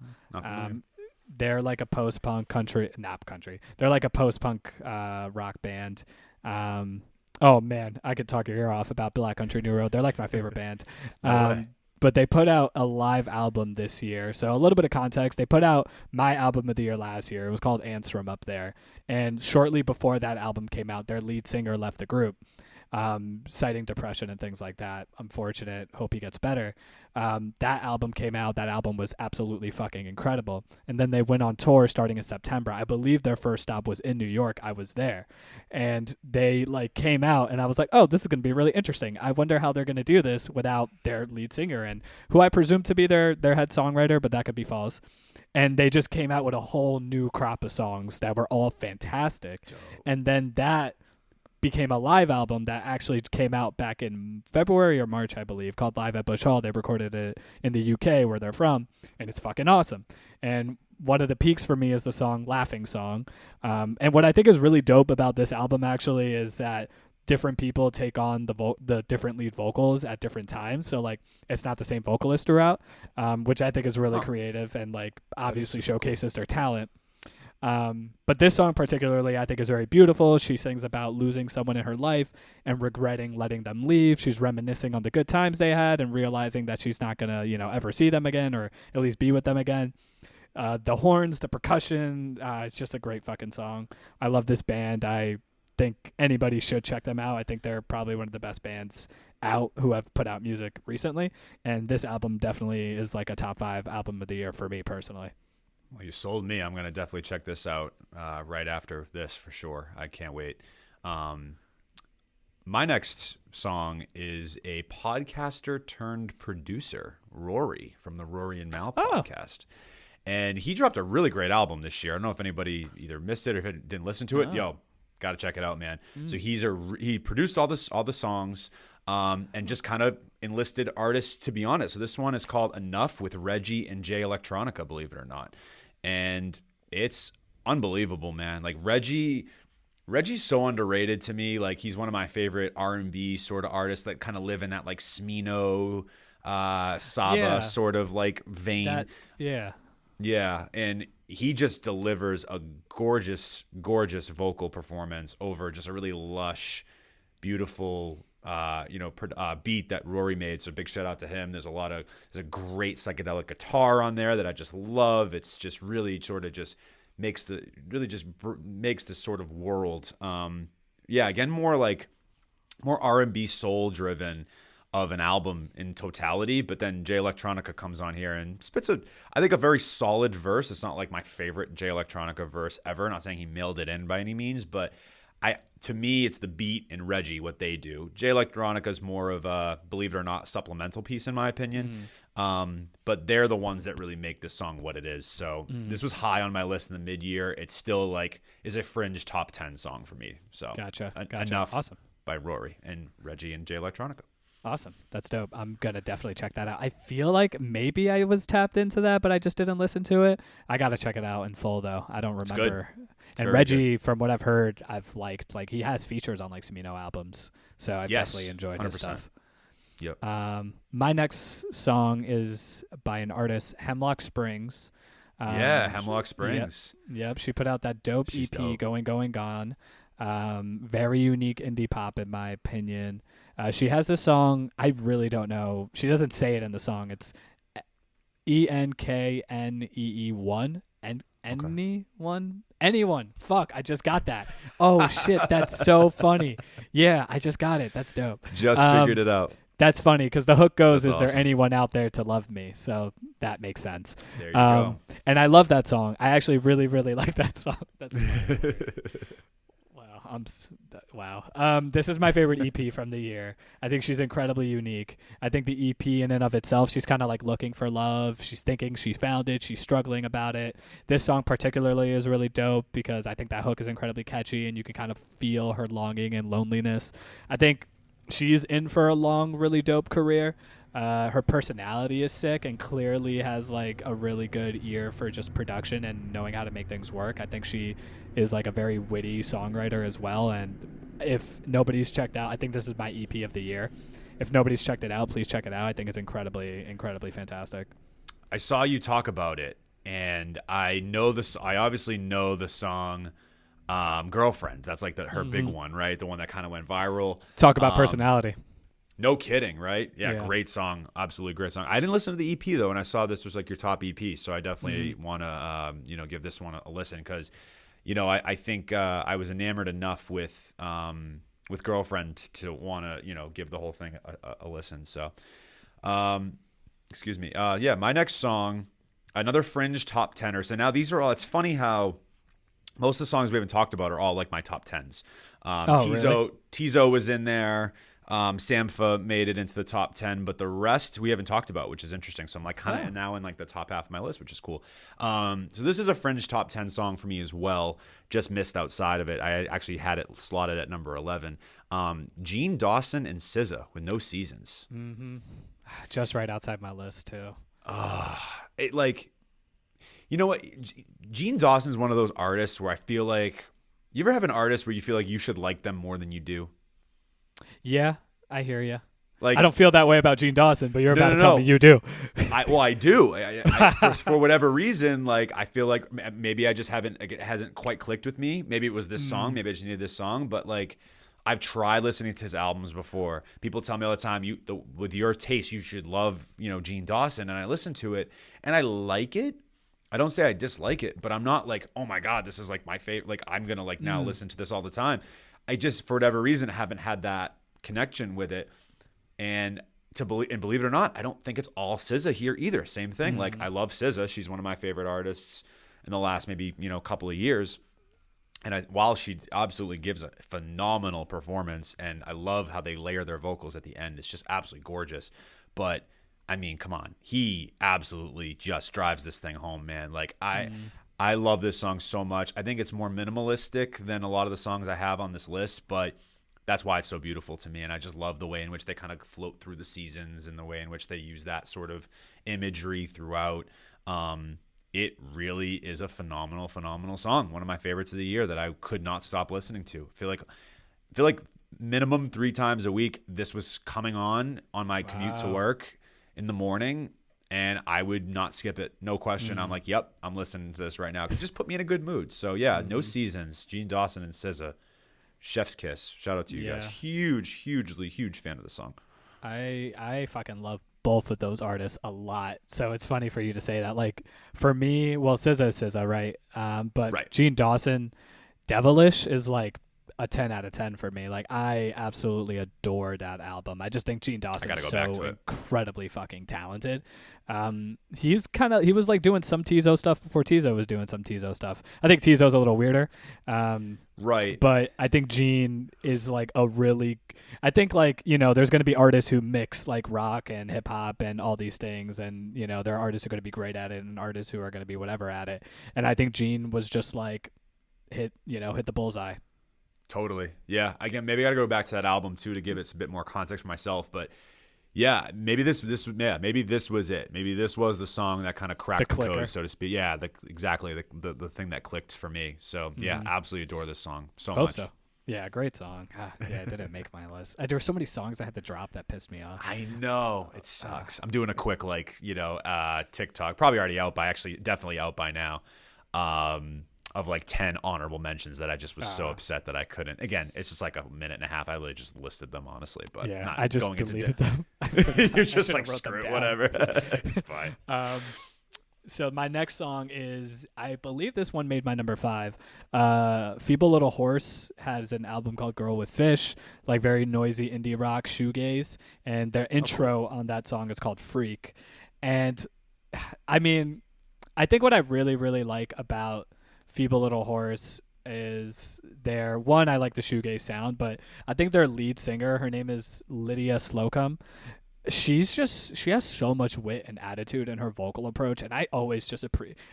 They're like a post-punk They're like a post-punk rock band. Oh, man, I could talk your ear off about Black Country New Road. They're like my favorite band. But they put out a live album this year. So a little bit of context. They put out my album of the year last year. It was called Answer 'Em Up There. And shortly before that album came out, their lead singer left the group, citing depression and things like that. Unfortunate. Hope he gets better. That album came out. That album was absolutely fucking incredible. And then they went on tour starting in September. I believe their first stop was in New York. I was there. And they came out, and I was like, oh, this is going to be really interesting. I wonder how they're going to do this without their lead singer, and who I presume to be their head songwriter, but that could be false. And they just came out with a whole new crop of songs that were all fantastic. Dope. And then that became a live album that actually came out back in February or March, I believe, called Live at Bush Hall. They recorded it in the UK where they're from, and it's fucking awesome. And one of the peaks for me is the song Laughing Song. And what I think is really dope about this album actually is that different people take on the different lead vocals at different times. So it's not the same vocalist throughout, which I think is really creative and obviously showcases their talent. But this song particularly I think is very beautiful. She sings about losing someone in her life and regretting letting them leave. She's reminiscing on the good times they had and realizing that she's not gonna ever see them again, or at least be with them again. The horns, the percussion, it's just a great fucking song. I love this band. I think anybody should check them out. I think they're probably one of the best bands out who have put out music recently, and this album definitely is like a top 5 album of the year for me personally. Well, you sold me. I'm going to definitely check this out right after this for sure. I can't wait. My next song is a podcaster turned producer, Rory, from the Rory and Mal podcast. And he dropped a really great album this year. I don't know if anybody either missed it or didn't listen to it. Yo, got to check it out, man. So he produced all the songs and just kind of enlisted artists to be on it. So this one is called Enough with Reggie and Jay Electronica, believe it or not. And it's unbelievable, man. Reggie's so underrated to me. He's one of my favorite R&B sort of artists that kind of live in that Smino, Saba sort of vein. Yeah, and he just delivers a gorgeous, gorgeous vocal performance over just a really lush, beautiful, beat that Rory made. So big shout out to him. There's a great psychedelic guitar on there that I just love. It's just really sort of just makes makes this sort of world. Again, more R&B soul driven of an album in totality, but then Jay Electronica comes on here and spits I think a very solid verse. It's not like my favorite Jay Electronica verse ever. Not saying he mailed it in by any means, but to me, it's the beat and Reggie, what they do. Jay Electronica is more of a, believe it or not, supplemental piece in my opinion. But they're the ones that really make this song what it is. So this was high on my list in the mid-year. It's still is a fringe top 10 song for me. So Gotcha. Enough Awesome. by Rory and Reggie and Jay Electronica. Awesome. That's dope. I'm going to definitely check that out. I feel like maybe I was tapped into that, but I just didn't listen to it. I got to check it out in full, though. I don't remember. And Reggie, from what I've heard, I've liked. Like, he has features on, like, Smino albums. So I've definitely enjoyed 100%. His stuff. Yep. My next song is by an artist, Hemlock Springs. Hemlock Springs. Yep. She put out that dope EP, dope. Going, Going, Gone. Very unique indie pop, in my opinion. She has this song, I really don't know. She doesn't say it in the song. It's ENKNEE1. Anyone. Fuck, I just got that. Oh, shit, that's so funny. Yeah, I just got it. That's dope. Just figured it out. That's funny because the hook goes, that's "Is awesome. there anyone out there to love me?" So that makes sense. There you go. And I love that song. I actually really, really like that song. That's wow. This is my favorite EP from the year. I think she's incredibly unique. I think the EP in and of itself, she's kind of like looking for love. She's thinking she found it. She's struggling about it. This song particularly is really dope because I think that hook is incredibly catchy and you can kind of feel her longing and loneliness. I think she's in for a long, really dope career. Her personality is sick and clearly has like a really good ear for just production and knowing how to make things work. I think she is like a very witty songwriter as well. And if nobody's checked out, I think this is my EP of the year. If nobody's checked it out, please check it out. I think it's incredibly, incredibly fantastic. I saw you talk about it, and I obviously know the song Girlfriend. That's like her big one, right? The one that kind of went viral. Talk about personality. No kidding, right? Yeah, great song. Absolutely great song. I didn't listen to the EP, though, and I saw this was like your top EP, so I definitely want to give this one a listen because, I think I was enamored enough with Girlfriend to want to, give the whole thing a listen. So, excuse me. My next song, another fringe top 10er. So now these are all, it's funny how most of the songs we haven't talked about are all like my top 10s. Really? Tizo was in there. Sampha made it into the top 10, but the rest we haven't talked about, which is interesting. So I'm like kind of now in like the top half of my list, which is cool. So this is a fringe top 10 song for me as well. Just missed outside of it. I actually had it slotted at number 11. Gene Dawson and SZA with No Seasons. Mm-hmm. Just right outside my list too. You know what? Gene Dawson's one of those artists where I feel like, you ever have an artist where you feel like you should like them more than you do? Yeah, I hear you. Like, I don't feel that way about Gene Dawson, but you're about to tell me you do. I do. For whatever reason, like I feel like maybe I just it hasn't quite clicked with me. Maybe it was this song. Maybe I just needed this song. But like, I've tried listening to his albums before. People tell me all the time, with your taste, you should love Gene Dawson, and I listen to it and I like it. I don't say I dislike it, but I'm not like, oh my God, this is like my favorite. Like I'm gonna like now listen to this all the time. I just, for whatever reason, haven't had that connection with it. And believe it or not, I don't think it's all SZA here either. Same thing. Like I love SZA. She's one of my favorite artists in the last maybe couple of years. And while she absolutely gives a phenomenal performance, and I love how they layer their vocals at the end, it's just absolutely gorgeous. But I mean, come on, he absolutely just drives this thing home, man. Like I love this song so much. I think it's more minimalistic than a lot of the songs I have on this list, but that's why it's so beautiful to me. And I just love the way in which they kind of float through the seasons and the way in which they use that sort of imagery throughout. It really is a phenomenal, phenomenal song. One of my favorites of the year that I could not stop listening to. I feel like minimum 3 times a week, this was coming on my commute to work in the morning. and I would not skip it. No question. I'm like, yep, I'm listening to this right now. 'Cause it just put me in a good mood. So yeah, No Seasons, Gene Dawson and SZA. Chef's kiss. Shout out to you guys. Huge fan of the song. I fucking love both of those artists a lot. So it's funny for you to say that. Like for me, well, SZA is SZA, right? But Right. Gene Dawson, Devilish is like a 10 out of 10 for me. Like I absolutely adore that album. I just think Gene Dawson is so incredibly fucking talented. He was like doing some Tizo stuff before Tizo was doing some Tizo stuff. I think Tizo's a little weirder. Right. But I think Gene is like I think like, there's going to be artists who mix like rock and hip hop and all these things. And, there are artists who are going to be great at it and artists who are going to be whatever at it. And I think Gene was just like hit the bullseye. Totally. Yeah. Again, maybe I got to go back to that album too to give it a bit more context for myself. But yeah, maybe this was it. Maybe this was the song that kind of cracked the code, so to speak. Yeah, exactly the thing that clicked for me. So yeah, absolutely adore this song so much. So. Yeah, great song. Yeah, it didn't make my list. There were so many songs I had to drop that pissed me off. I know, it sucks. I'm doing a quick TikTok, probably already definitely out by now. Of like 10 honorable mentions that I just was so upset that I couldn't. Again, it's just like a minute and a half. I literally just listed them, honestly. But yeah, I just deleted them. You're just like, screw it, whatever. It's fine. So my next song is, I believe this one made my number 5. Feeble Little Horse has an album called Girl with Fish, like very noisy indie rock, shoegaze. And their intro on that song is called Freak. And I mean, I think what I really, really like about Feeble Little Horse is I like the shoegaze sound, but I think their lead singer, her name is Lydia Slocum. She has so much wit and attitude in her vocal approach, and I always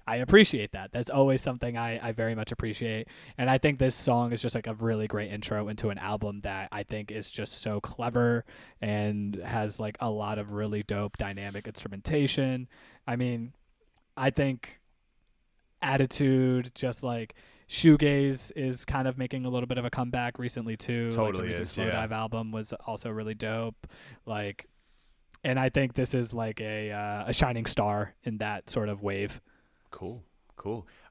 I appreciate that. That's always something I very much appreciate. And I think this song is just like a really great intro into an album that I think is just so clever and has like a lot of really dope dynamic instrumentation. I mean, I think attitude, just like shoegaze is kind of making a little bit of a comeback recently too. Totally, like the recent Slow Dive album was also really dope. Like, and I think this is like a shining star in that sort of wave. Cool.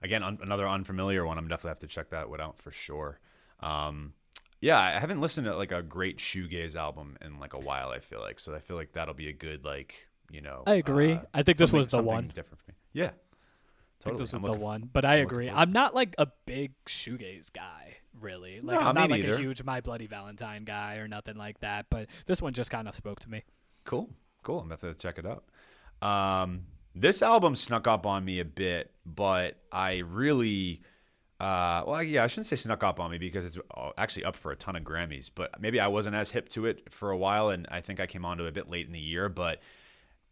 Again, another unfamiliar one. I'm definitely have to check that one out for sure. Yeah, I haven't listened to like a great shoegaze album in like a while. I feel like that'll be a good I agree. I think this was the one. Different for me. Yeah. I think this was the one, but I agree. I'm not like a big shoegaze guy, really. Like I'm not like a huge My Bloody Valentine guy or nothing like that. But this one just kind of spoke to me. Cool. I'm gonna have to check it out. This album snuck up on me a bit, but I really, I shouldn't say snuck up on me because it's actually up for a ton of Grammys. But maybe I wasn't as hip to it for a while, and I think I came onto it a bit late in the year, but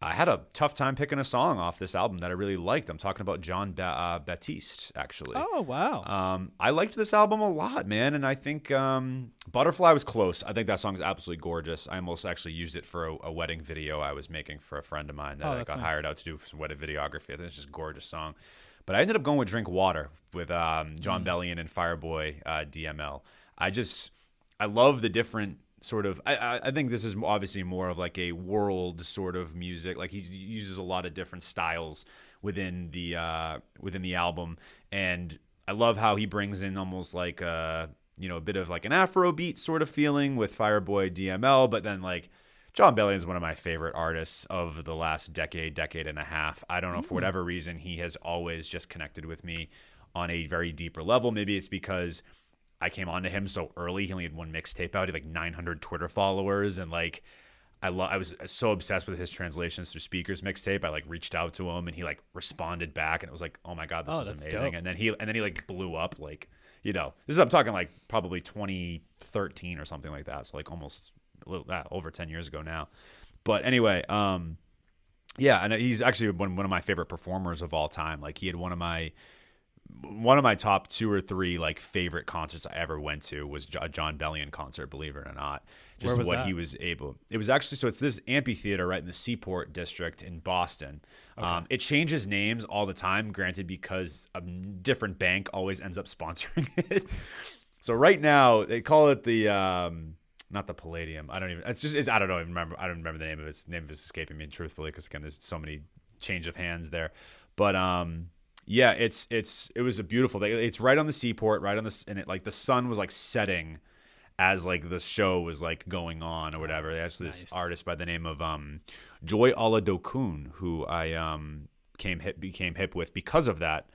I had a tough time picking a song off this album that I really liked. I'm talking about John Baptiste, actually. Oh, wow. I liked this album a lot, man, and I think Butterfly was close. I think that song is absolutely gorgeous. I almost actually used it for a wedding video I was making for a friend of mine that I got hired out to do some wedding videography. I think it's just a gorgeous song. But I ended up going with Drink Water with John Bellion and Fireboy DML. I love the different sort of, I think this is obviously more of like a world sort of music. Like he uses a lot of different styles within the album, and I love how he brings in almost like a bit of like an Afrobeat sort of feeling with Fireboy DML, but then like John Bellion is one of my favorite artists of the last decade and a half. I don't know, for whatever reason, he has always just connected with me on a very deeper level. Maybe it's because I came onto him so early. He only had one mixtape out. He had like 900 Twitter followers, and like I was so obsessed with his translations through Speakers mixtape. I like reached out to him, and he like responded back, and it was like, oh my god, this is amazing. Dope. And then he like blew up. Like I'm talking like probably 2013 or something like that. So like almost over 10 years ago now. But anyway, and he's actually one of my favorite performers of all time. Like he had one of my top 2 or 3 like favorite concerts I ever went to was a John Bellion concert, believe it or not. Just Where was what that? He was able. It was actually, so it's this amphitheater right in the Seaport district in Boston. Okay. It changes names all the time, granted, because a different bank always ends up sponsoring it. So right now they call it the not the Palladium. I don't remember the name of it. Its name is escaping me truthfully, because again, there's so many change of hands there. But yeah, it was a beautiful day. It's right on the seaport, right on the, and it like the sun was like setting as like the show was like going on or whatever. There's this Nice. artist by the name of Joy Oladokun, who I became hip with because of that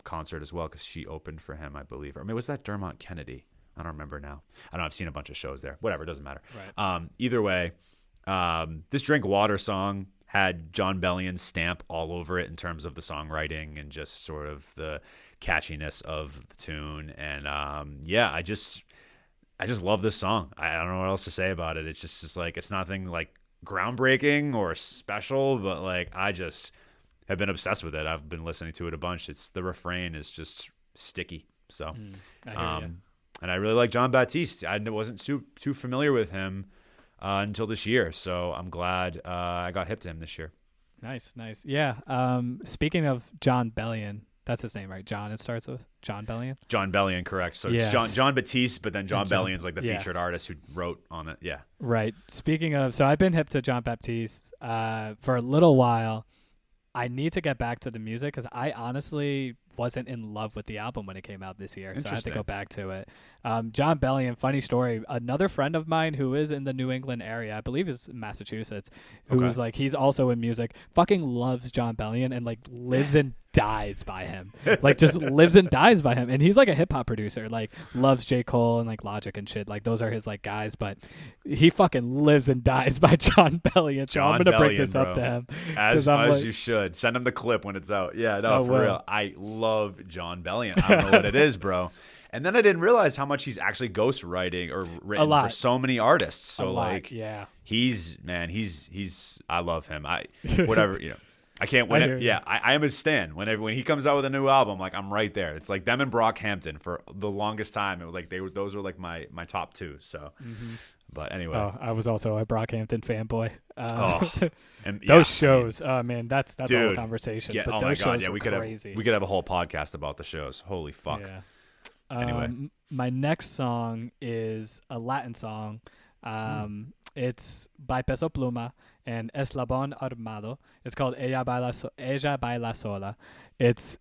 concert as well, because she opened for him, I believe. Or I mean, was that Dermot Kennedy? I don't remember now. I don't know. I've seen a bunch of shows there. Whatever, it doesn't matter. Right. Either way, this Drink Water song had John Bellion's stamp all over it in terms of the songwriting and just sort of the catchiness of the tune. And yeah, I just love this song. I don't know what else to say about it. It's just like, it's nothing like groundbreaking or special, but like I just have been obsessed with it. I've been listening to it a bunch. The refrain is just sticky. So I hear you. and I really like John Baptiste. I wasn't too familiar with him until this year, so I'm glad I got hip to him this year. Nice. Yeah. Speaking of John Bellion, that's his name, right? John. It starts with John Bellion. John Bellion, correct. So Yes. it's John Baptiste, but then John And John- Bellion's like the yeah. featured artist who wrote on it. Yeah. Right. Speaking of, so I've been hip to John Baptiste for a little while. I need to get back to the music because I honestly wasn't in love with the album when it came out this year, so I have to Interesting. go back to it. John Bellion, funny story. Another friend of mine who is in the New England area, I believe is Massachusetts, who's like, he's also in music, fucking loves John Bellion and like lives and dies by him. Like just lives and dies by him. And he's like a hip hop producer, like loves J. Cole and like Logic and shit. Like those are his like guys, but he fucking lives and dies by John Bellion. So I'm gonna bring this up to him. As like, you should. Send him the clip when it's out. Yeah, no, Oh, for will. real. I love John Bellion. I don't know what it is, bro. And then I didn't realize how much he's actually ghostwriting or written for so many artists. So like, yeah. he's I love him. Whatever, I can't win it. Yeah, I am his stan. When he comes out with a new album, like I'm right there. It's like them and Brockhampton for the longest time. It was like those were like my top two. So, but anyway, Oh, I was also a Brockhampton fanboy. and Those shows, oh man, that's a whole Dude, conversation. yeah, But oh my those god, shows yeah, were we could crazy. have a whole podcast about the shows. Holy fuck. Yeah. Anyway. My next song is a Latin song. It's by Peso Pluma and Eslabon Armado. It's called Ella Baila Sola. It's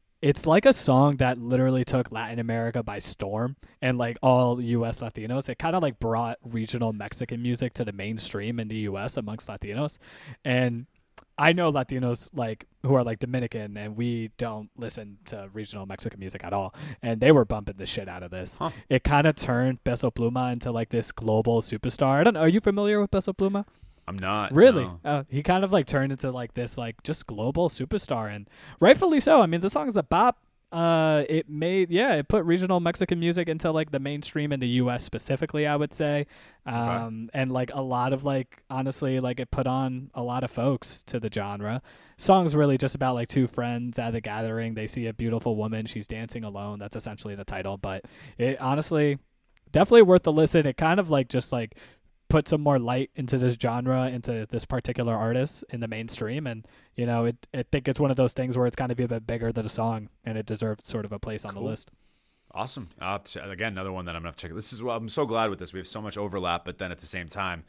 like a song that literally took Latin America by storm and like all U.S. Latinos. It kind of like brought regional Mexican music to the mainstream in the U.S. amongst Latinos. And I know Latinos like who are like Dominican, and we don't listen to regional Mexican music at all. And they were bumping the shit out of this. Huh. It kind of turned Peso Pluma into like this global superstar. I don't know. Are you familiar with Peso Pluma? I'm not. Really? No. He kind of like turned into like this like just global superstar, and rightfully so. I mean, the song is a bop. It put regional Mexican music into like the mainstream in the U.S. specifically, I would say, and like a lot of like honestly like it put on a lot of folks to the genre. Song's really just about like two friends at a gathering. They see a beautiful woman. She's dancing alone. That's essentially the title, but it honestly definitely worth the listen. It kind of like just like put some more light into this genre, into this particular artist in the mainstream. And, I think it's one of those things where it's kind of a bit bigger than a song and it deserves sort of a place on the list. Awesome. Again, another one that I'm going to have to check. I'm so glad with this. We have so much overlap, but then at the same time,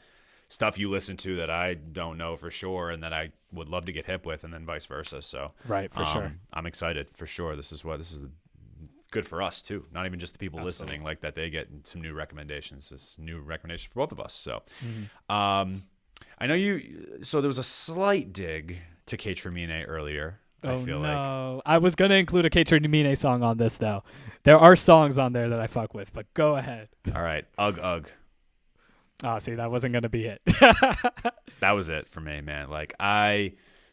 stuff you listen to that I don't know for sure and that I would love to get hip with, and then vice versa. So Right, for sure. I'm excited for sure. This is good for us too. Not even just the people listening, like that they get some new recommendations. It's new recommendation for both of us. So, I know so there was a slight dig to Kate Tremine earlier. I feel like I was going to include a Kate Tremine song on this though. There are songs on there that I fuck with, but go ahead. All right. Ugh. Oh, see, that wasn't going to be it. That was it for me, man.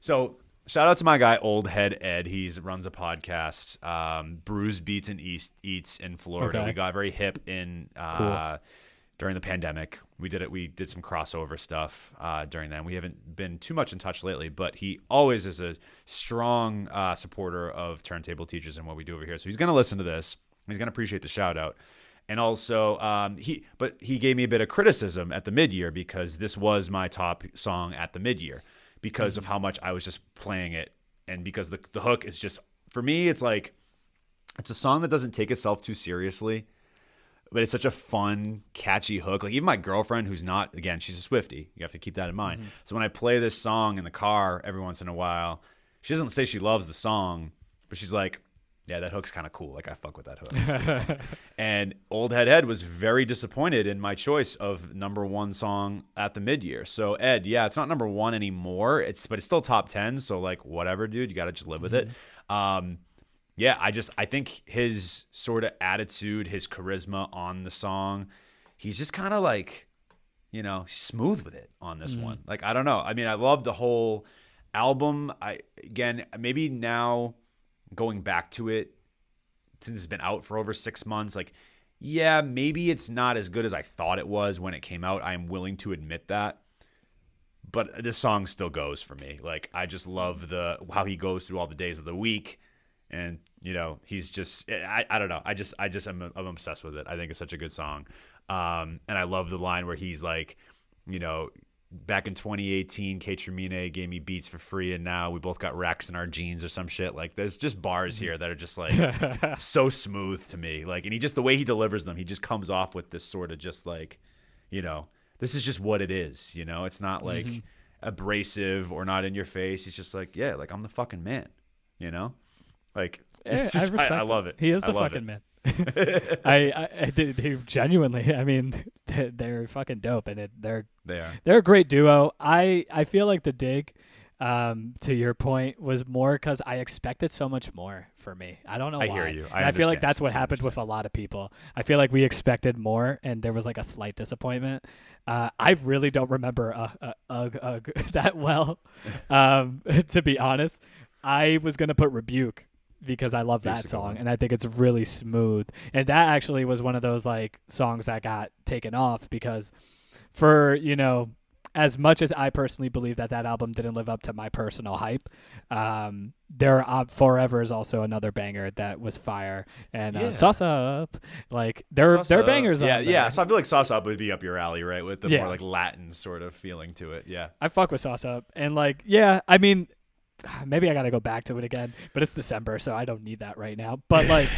So shout out to my guy, Old Head Ed. He runs a podcast, Brews Beats and Eats in Florida. Okay. We got very hip in Cool. during the pandemic. We did some crossover stuff during that. We haven't been too much in touch lately, but he always is a strong supporter of Turntable Teachers and what we do over here. So he's going to listen to this. He's going to appreciate the shout out. And also, he gave me a bit of criticism at the mid-year because this was my top song at the mid-year because of how much I was just playing it, and because the hook is just, for me, it's like, it's a song that doesn't take itself too seriously, but it's such a fun, catchy hook. Like even my girlfriend, who's not, again, she's a Swiftie. You have to keep that in mind. Mm-hmm. So when I play this song in the car every once in a while, she doesn't say she loves the song, but she's like, yeah, that hook's kind of cool. Like I fuck with that hook. And Old Head was very disappointed in my choice of number one song at the mid-year. So Ed, yeah, it's not number one anymore. But it's still top 10. So like whatever, dude, you got to just live with it. Yeah, I think his sort of attitude, his charisma on the song, he's just kind of like, smooth with it on this one. Like, I don't know. I mean, I love the whole album. Maybe now going back to it, since it's been out for over 6 months, like, yeah, maybe it's not as good as I thought it was when it came out. I'm willing to admit that. But this song still goes for me. Like, I just love how he goes through all the days of the week. And, he's just, I don't know. I'm obsessed with it. I think it's such a good song. And I love the line where he's like, back in 2018, Kate Tremine gave me beats for free. And now we both got racks in our jeans or some shit. Like there's just bars here that are just like so smooth to me. Like, and the way he delivers them, he just comes off with this sort of just like, this is just what it is. It's not like abrasive or not in your face. He's just like, yeah, like I'm the fucking man, Like, I love it. He is the fucking man. He genuinely. I mean, they're fucking dope, and they're a great duo. I feel like the dig, to your point, was more because I expected so much more for me. I don't know why. I hear you. I feel like that's what happened with a lot of people. I feel like we expected more, and there was like a slight disappointment. I really don't remember Ugh that well. To be honest, I was gonna put Rebuke, because I love that song and I think it's really smooth. And that actually was one of those like songs that got taken off because for, as much as I personally believe that album didn't live up to my personal hype, Forever is also another banger that was fire. And Sauce Up, like they're bangers. Yeah. So I feel like Sauce Up would be up your alley, right? With the more like Latin sort of feeling to it. Yeah. I fuck with Sauce Up. And like, yeah, I mean, maybe I got to go back to it again, but it's December, so I don't need that right now. But like,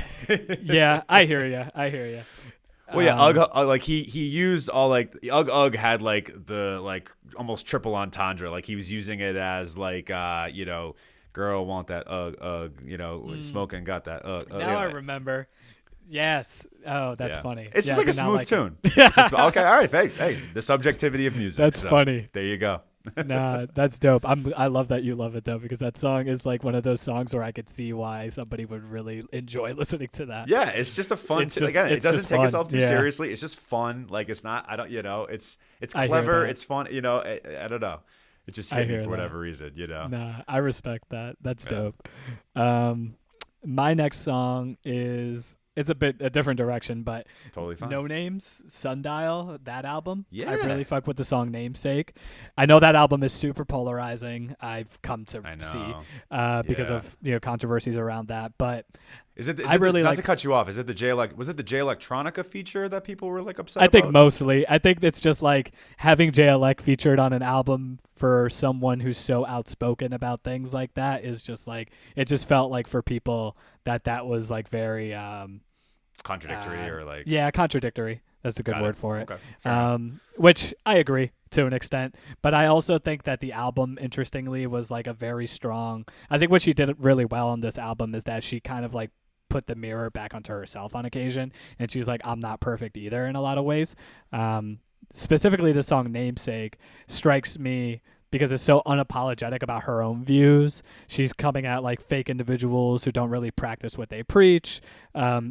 yeah, I hear you. Well, yeah, Ugg, like he used all like Ugg had like the like almost triple entendre. Like he was using it as like girl want that Ugg, smoking got that Ugg. Now I remember. Yes. Oh, that's funny. It's just like a smooth tune. Okay, all right. Hey, the subjectivity of music. That's funny. There you go. Nah, that's dope. I love that you love it though, because that song is like one of those songs where I could see why somebody would really enjoy listening to that. Yeah, it's just a fun. It doesn't take itself too seriously. It's just fun. Like it's not. I don't. It's clever. It's fun. I don't know. It just hit me for whatever reason. Nah, I respect that. That's dope. My next song is. It's a different direction, but totally fine. No Names, Sundial, that album. Yeah. I really fuck with the song Namesake. I know that album is super polarizing. I've come to see because of controversies around that. But not to cut you off, is it was it the Jay Electronica feature that people were like upset about? I think about? mostly. I think it's just like having Jay Elec featured on an album for someone who's so outspoken about things like that is just like, it just felt like for people that was like very contradictory or like contradictory. That's a good word for it. Okay, which I agree to an extent, but I also think that the album, interestingly, was like a very strong. I think what she did really well on this album is that she kind of like put the mirror back onto herself on occasion, and she's like, I'm not perfect either in a lot of ways. Specifically, the song Namesake strikes me because it's so unapologetic about her own views. She's coming at like fake individuals who don't really practice what they preach.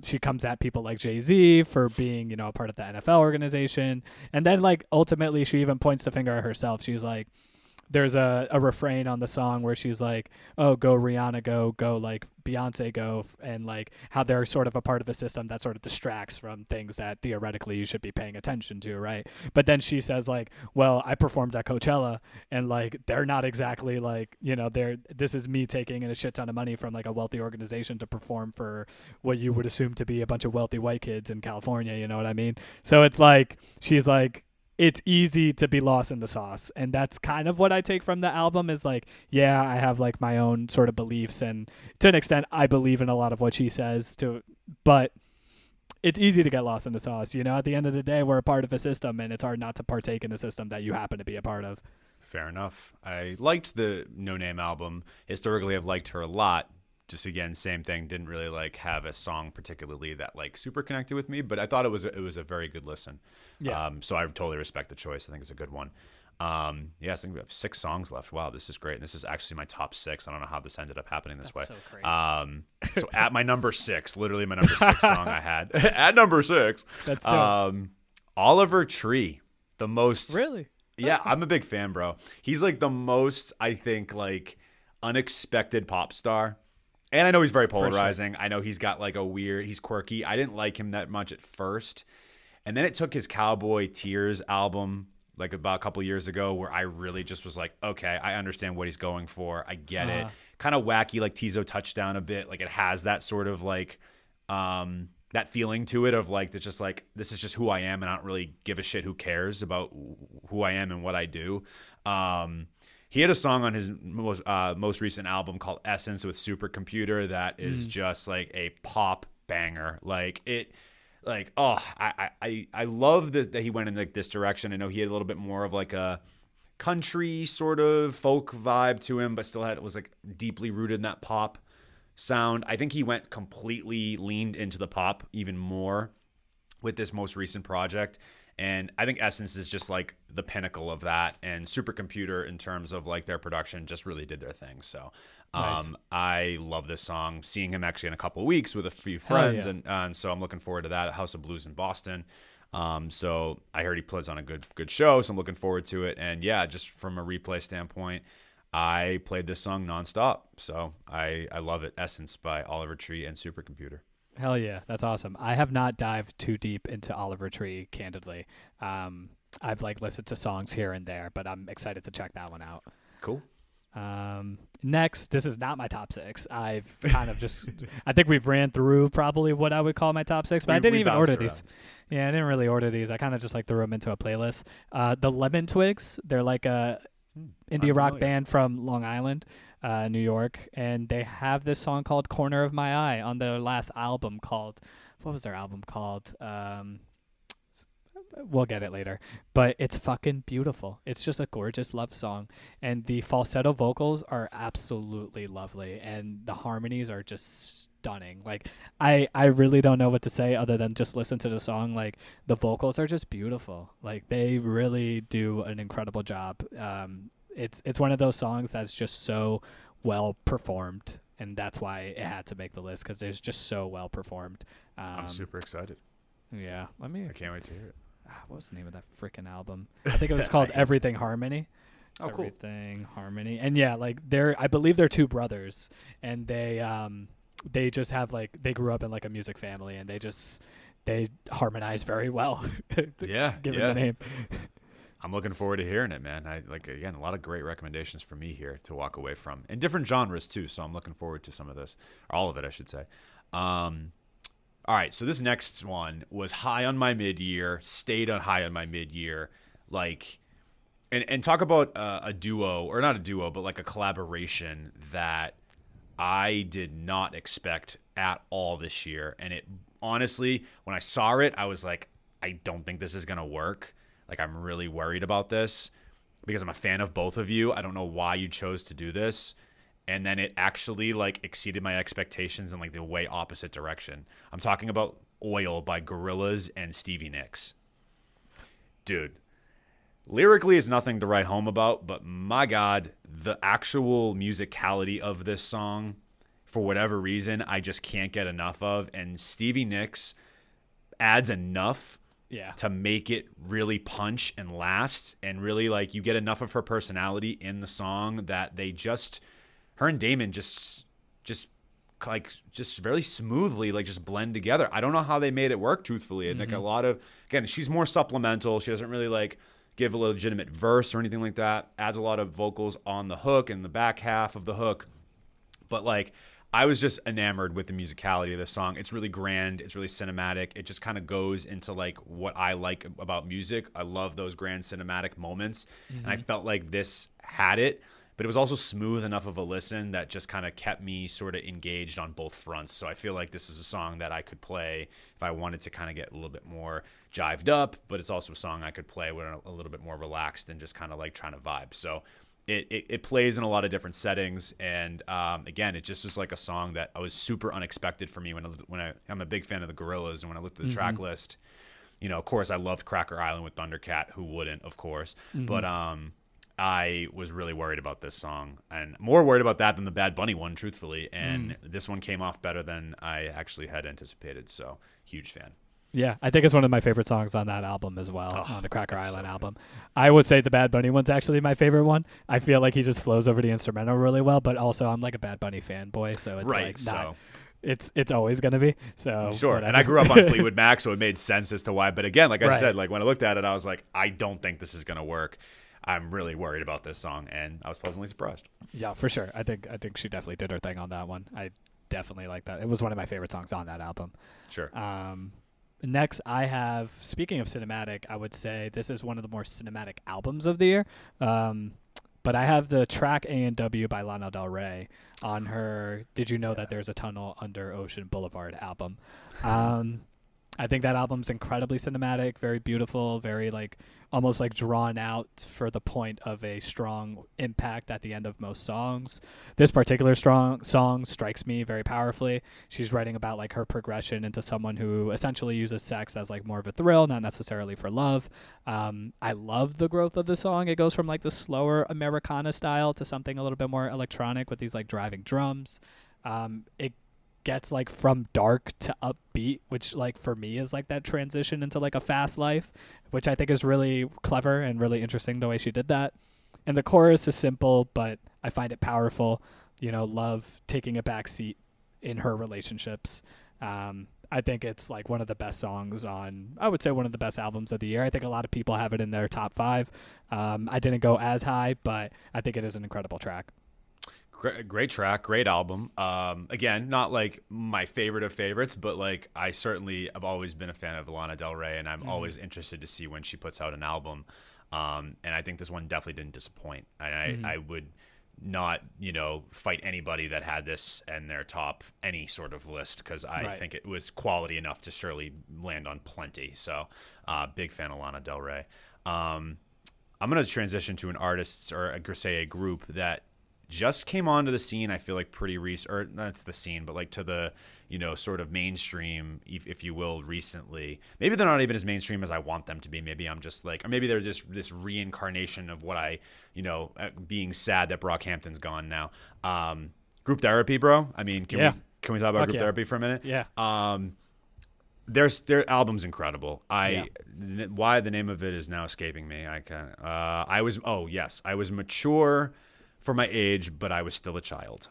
She comes at people like Jay-Z for being, a part of the NFL organization. And then like ultimately she even points the finger at herself. She's like, there's a refrain on the song where she's like, oh, go Rihanna, go like Beyonce, go, and like how they're sort of a part of a system that sort of distracts from things that theoretically you should be paying attention to, right? But then she says like, well, I performed at Coachella, and like they're not exactly like, this is me taking in a shit ton of money from like a wealthy organization to perform for what you would assume to be a bunch of wealthy white kids in California, you know what I mean? So it's like, she's like, it's easy to be lost in the sauce. And that's kind of what I take from the album is like, yeah, I have like my own sort of beliefs. And to an extent, I believe in a lot of what she says too. But it's easy to get lost in the sauce. You know, at the end of the day, we're a part of a system, and it's hard not to partake in a system that you happen to be a part of. Fair enough. I liked the No Name album. Historically, I've liked her a lot. Just again, same thing. Didn't really like have a song particularly that like super connected with me, but I thought it was a very good listen. Yeah. So I totally respect the choice. I think it's a good one. Yeah, I think we have 6 songs left. Wow, this is great. And this is actually my top 6. I don't know how this ended up happening this That's way. so crazy. So at my number 6, literally my number 6 song I had at number 6. That's dope. Oliver Tree, the most. Really? Yeah, I'm a big fan, bro. He's like the most, I think, like unexpected pop star. And I know he's very polarizing. Sure. I know he's got like he's quirky. I didn't like him that much at first. And then it took his Cowboy Tears album like about a couple years ago where I really just was like, okay, I understand what he's going for. I get it. Kind of wacky, like Tizo Touchdown a bit. Like it has that sort of like that feeling to it of like, it's just like, this is just who I am and I don't really give a shit who cares about who I am and what I do. He had a song on his most recent album called Essence with Supercomputer that is just like a pop banger. Like it, like, oh, I love that he went in like this direction. I know he had a little bit more of like a country sort of folk vibe to him, but still was like deeply rooted in that pop sound. I think he went completely leaned into the pop even more with this most recent project. And I think Essence is just like the pinnacle of that. And Supercomputer, in terms of like their production, just really did their thing. So Nice. I love this song. Seeing him actually in a couple of weeks with a few friends. And so I'm looking forward to that at House of Blues in Boston. So I heard he plays on a good show. So I'm looking forward to it. And yeah, just from a replay standpoint, I played this song nonstop. So I love it. Essence by Oliver Tree and Supercomputer. Hell yeah, that's awesome. I have not dived too deep into Oliver Tree, candidly. I've like listened to songs here and there, but I'm excited to check that one out. Cool. Next, this is not my top 6. I've kind of just, I think we've ran through probably what I would call my top 6, but I didn't even order these. Yeah, I didn't really order these. I kind of just like threw them into a playlist. The Lemon Twigs, they're like a indie rock band from Long Island, New York, and they have this song called Corner of My Eye on their last album called, what was their album called? We'll get it later, but it's fucking beautiful. It's just a gorgeous love song, and the falsetto vocals are absolutely lovely, and the harmonies are just stunning. Like I really don't know what to say other than just listen to the song. Like the vocals are just beautiful. Like they really do an incredible job. It's one of those songs that's just so well performed, and that's why it had to make the list, because it's just so well performed. I'm super excited. Yeah, I can't wait to hear it. What was the name of that freaking album? I think it was called Everything Harmony. Oh, cool. Everything Harmony. And yeah, like I believe they're 2 brothers, and they just have like, they grew up in like a music family, and they harmonize very well. Given the name. I'm looking forward to hearing it, man. I like, again, a lot of great recommendations for me here to walk away from, and different genres too. So I'm looking forward to some of this, or all of it, I should say. All right, so this next one was high on my mid-year, stayed on high on my mid-year, like, and talk about a duo, or not a duo, but like a collaboration that I did not expect at all this year. And it, honestly, when I saw it, I was like, I don't think this is going to work. Like, I'm really worried about this because I'm a fan of both of you. I don't know why you chose to do this. And then it actually like exceeded my expectations in like the way opposite direction. I'm talking about Oil by Gorillaz and Stevie Nicks. Dude, lyrically is nothing to write home about, but my God, the actual musicality of this song, for whatever reason, I just can't get enough of. And Stevie Nicks adds enough to make it really punch and last, and really like you get enough of her personality in the song that they just, her and Damon just very smoothly like just blend together. I don't know how they made it work, truthfully. And like a lot of, again, she's more supplemental. She doesn't really like give a legitimate verse or anything like that. Adds a lot of vocals on the hook and the back half of the hook. But like, I was just enamored with the musicality of this song. It's really grand. It's really cinematic. It just kind of goes into like what I like about music. I love those grand cinematic moments. And I felt like this had it. but it was also smooth enough of a listen that just kind of kept me sort of engaged on both fronts. So I feel like this is a song that I could play if I wanted to kind of get a little bit more jived up, but it's also a song I could play when I'm a little bit more relaxed and just kind of like trying to vibe. So it plays in a lot of different settings, and again, it just was like a song that I was super unexpected for me I'm a big fan of the Gorillaz, and when I looked at the track list, of course I loved Cracker Island with Thundercat. Who wouldn't, of course? But I was really worried about this song, and more worried about that than the Bad Bunny one, truthfully. And this one came off better than I actually had anticipated. So huge fan. Yeah, I think it's one of my favorite songs on that album as well, on the Cracker Island album. I would say the Bad Bunny one's actually my favorite one. I feel like he just flows over the instrumental really well, but also I'm like a Bad Bunny fanboy, so it's it's always going to be. So sure. whatever. And I grew up on Fleetwood Mac, so it made sense as to why. But again, like I said, like when I looked at it, I was like, I don't think this is going to work. I'm really worried about this song, and I was pleasantly surprised. Yeah, for sure. I think she definitely did her thing on that one. I definitely like that. It was one of my favorite songs on that album. Sure. Next, I have, speaking of cinematic, I would say this is one of the more cinematic albums of the year. But I have the track A&W by Lana Del Rey on her Did You Know That There's a Tunnel Under Ocean Boulevard album. I think that album's incredibly cinematic, very beautiful, very like almost like drawn out for the point of a strong impact at the end of most songs. This particular strong song strikes me very powerfully. She's writing about like her progression into someone who essentially uses sex as like more of a thrill, not necessarily for love. I love the growth of the song. It goes from like the slower Americana style to something a little bit more electronic with these like driving drums. It gets like from dark to upbeat, which like for me is like that transition into like a fast life, which I think is really clever and really interesting the way she did that. And the chorus is simple, but I find it powerful. Love taking a back seat in her relationships. I think it's like one of the best songs on, I would say one of the best albums of the year. I think a lot of people have it in their top 5. I didn't go as high, but I think it is an incredible track. Great track, great album. Again, not like my favorite of favorites, but like I certainly have always been a fan of Lana Del Rey, and I'm always interested to see when she puts out an album. And I think this one definitely didn't disappoint. I would not, fight anybody that had this in their top any sort of list, because I think it was quality enough to surely land on plenty. So big fan of Lana Del Rey. I'm going to transition to an artist, or say a group that just came onto the scene, I feel like pretty recent, or not to the scene, but like to the, sort of mainstream, if you will, recently. Maybe they're not even as mainstream as I want them to be. Maybe I'm just like, or maybe they're just this reincarnation of what I, being sad that Brockhampton's gone now. Group Therapy, bro. I mean, can we talk about Group Therapy for a minute? Yeah. Their album's incredible. Why the name of it is now escaping me. I was mature for my age, but I was still a child.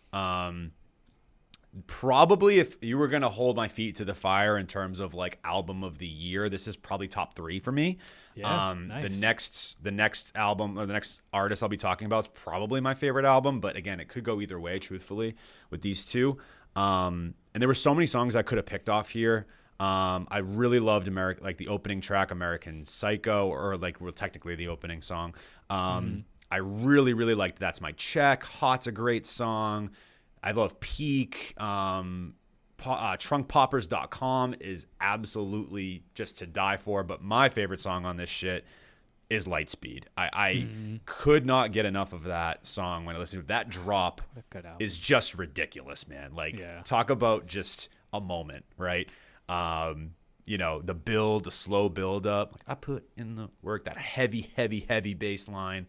Probably if you were going to hold my feet to the fire in terms of like album of the year, this is probably top 3 for me. Yeah, nice. The next album, or the next artist I'll be talking about, is probably my favorite album, but again, it could go either way, truthfully, with these two. And there were so many songs I could have picked off here. I really loved the opening track, American Psycho, or technically the opening song. I really, really liked That's My Check. Hot's a great song. I love Peak. Trunkpoppers.com is absolutely just to die for. But my favorite song on this shit is Lightspeed. I could not get enough of that song when I listened to it. That drop is just ridiculous, man. Talk about just a moment, right? The slow build up. I put in the work, that heavy, heavy, heavy bass line.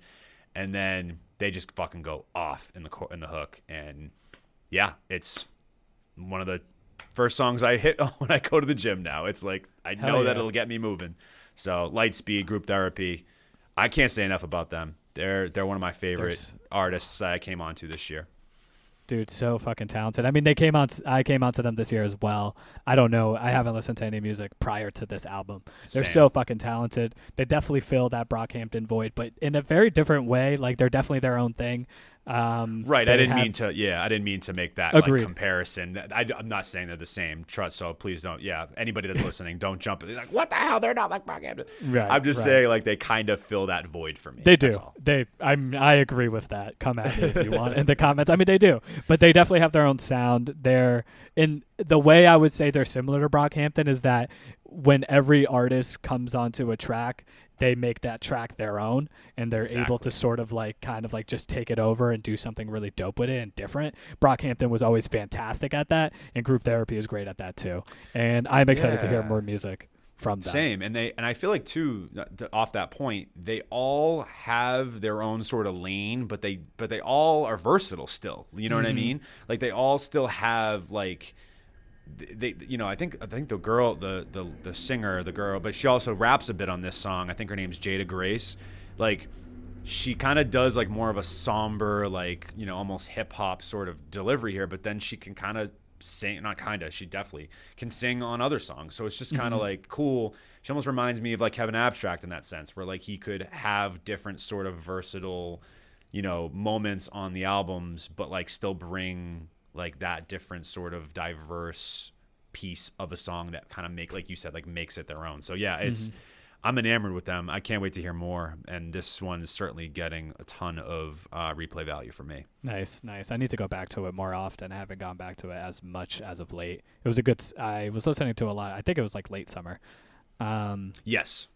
And then they just fucking go off in the hook, and yeah, it's one of the first songs I hit when I go to the gym now. It's like I know that it'll get me moving. So Lightspeed, Group Therapy, I can't say enough about them. They're one of my favorite artists I came onto this year. Dude, so fucking talented. I mean, I came out to them this year as well. I don't know. I haven't listened to any music prior to this album. They're so fucking talented. They definitely fill that Brockhampton void, but in a very different way. Like, they're definitely their own thing. Right. I didn't mean to make that like, Agreed. comparison. I'm not saying they're the same. Trust. So please don't. Yeah. Anybody that's listening, don't jump. They're like, what the hell? They're not like Brockhampton. Right, I'm just right. saying like they kind of fill that void for me. They That's do. all. I agree with that. Come at me if you want in the comments. I mean, they do, but they definitely have their own sound. They're in the way I would say they're similar to Brockhampton is that when every artist comes onto a track, they make that track their own, and they're able to sort of like kind of like just take it over and do something really dope with it and different. Brockhampton was always fantastic at that, and Group Therapy is great at that too. And I'm excited to hear more music from them. Same, and I feel like too, off that point, they all have their own sort of lane, but they all are versatile still. You know what I mean? Like they all still have like they I think the girl, the singer, the girl, but she also raps a bit on this song. I think her name's Jada Grace. Like she kind of does like more of a somber, like, almost hip hop sort of delivery here, but then she can kind of sing, not kind of, she definitely can sing on other songs. So it's just kind of like cool. She almost reminds me of like Kevin Abstract in that sense, where like he could have different sort of versatile, moments on the albums, but like still bring like that different sort of diverse piece of a song that kind of like you said, like makes it their own. So yeah, I'm enamored with them. I can't wait to hear more. And this one is certainly getting a ton of replay value for me. Nice. I need to go back to it more often. I haven't gone back to it as much as of late. I was listening to a lot. I think it was like late summer. Yes.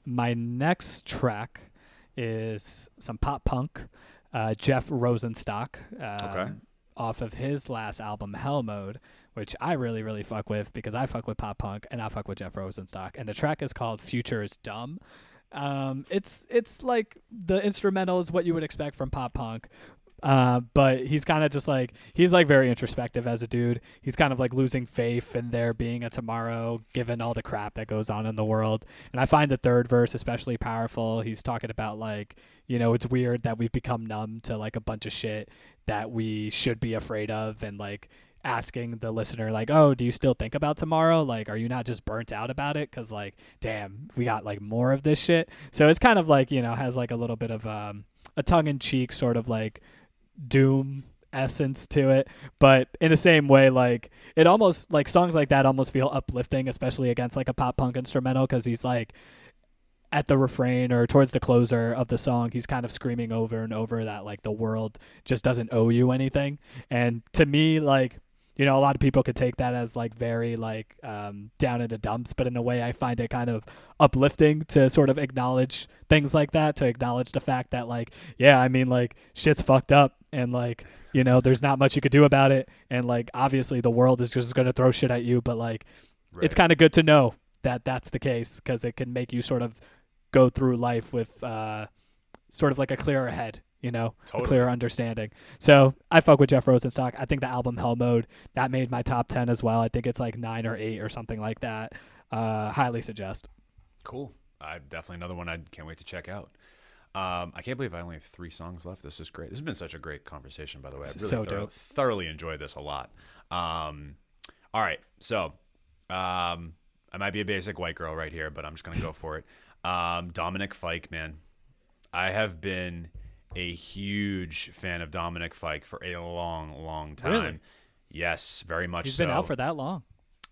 My next track is some pop punk, Jeff Rosenstock. Okay. Off of his last album, Hell Mode, which I really, really fuck with because I fuck with pop punk and I fuck with Jeff Rosenstock. And the track is called Future is Dumb. It's like the instrumental is what you would expect from pop punk. But he's kind of just like, he's like very introspective as a dude. He's kind of like losing faith in there being a tomorrow, given all the crap that goes on in the world. And I find the third verse especially powerful. He's talking about like, it's weird that we've become numb to like a bunch of shit that we should be afraid of, and like asking the listener like, oh, do you still think about tomorrow? Like, are you not just burnt out about it? Cause like, damn, we got like more of this shit. So it's kind of like, has like a little bit of a tongue in cheek sort of like doom essence to it, but in the same way, like it almost like songs like that almost feel uplifting, especially against like a pop punk instrumental, because he's like at the refrain or towards the closer of the song, he's kind of screaming over and over that like the world just doesn't owe you anything. And to me, like, a lot of people could take that as like very like down in the dumps, but in a way I find it kind of uplifting to sort of acknowledge things like that, to acknowledge the fact that like, yeah, I mean like shit's fucked up and like, there's not much you could do about it. And like, obviously the world is just going to throw shit at you, but like, It's kind of good to know that that's the case, because it can make you sort of go through life with sort of like a clearer head, a clearer understanding. So I fuck with Jeff Rosenstock. I think the album Hell Mode, that made my top 10 as well. I think it's like 9 or 8 or something like that. Highly suggest. Cool. Definitely another one I can't wait to check out. I can't believe I only have 3 songs left. This is great. This has been such a great conversation, by the way. I really thoroughly enjoyed this a lot. All right. So I might be a basic white girl right here, but I'm just going to go for it. Dominic Fike, man. I have been a huge fan of Dominic Fike for a long, long time. Really? Yes, very much so. He's been out for that long.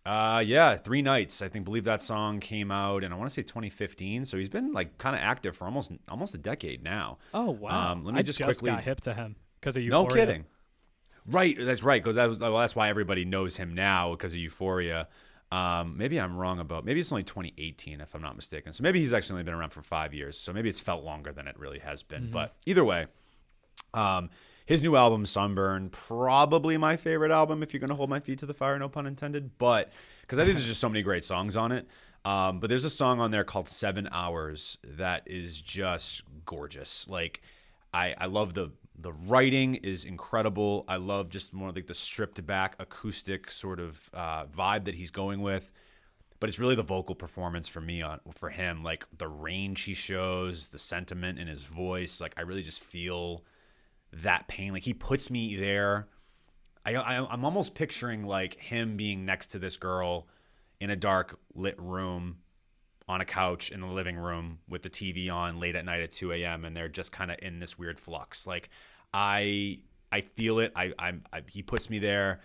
Yeah, 3 Nights. I believe that song came out in, I want to say 2015. So he's been like kind of active for almost a decade now. Oh wow! Let me just quickly got hip to him because of Euphoria. No kidding. Right, that's right. That's why everybody knows him now, because of Euphoria. Maybe I'm wrong maybe it's only 2018 if I'm not mistaken. So maybe he's actually only been around for 5 years. So maybe it's felt longer than it really has been. But either way, his new album Sunburn, probably my favorite album if you're going to hold my feet to the fire, no pun intended. But because I think there's just so many great songs on it. But there's a song on there called 7 Hours that is just gorgeous. Like I love the writing is incredible. I love just more like the stripped back acoustic sort of vibe that he's going with. But it's really the vocal performance for him, like the range he shows, the sentiment in his voice. Like I really just feel that pain. Like he puts me there. I'm almost picturing like him being next to this girl in a dark lit room on a couch in the living room with the TV on late at night at 2 a.m. and they're just kind of in this weird flux. Like I feel it. He puts me there,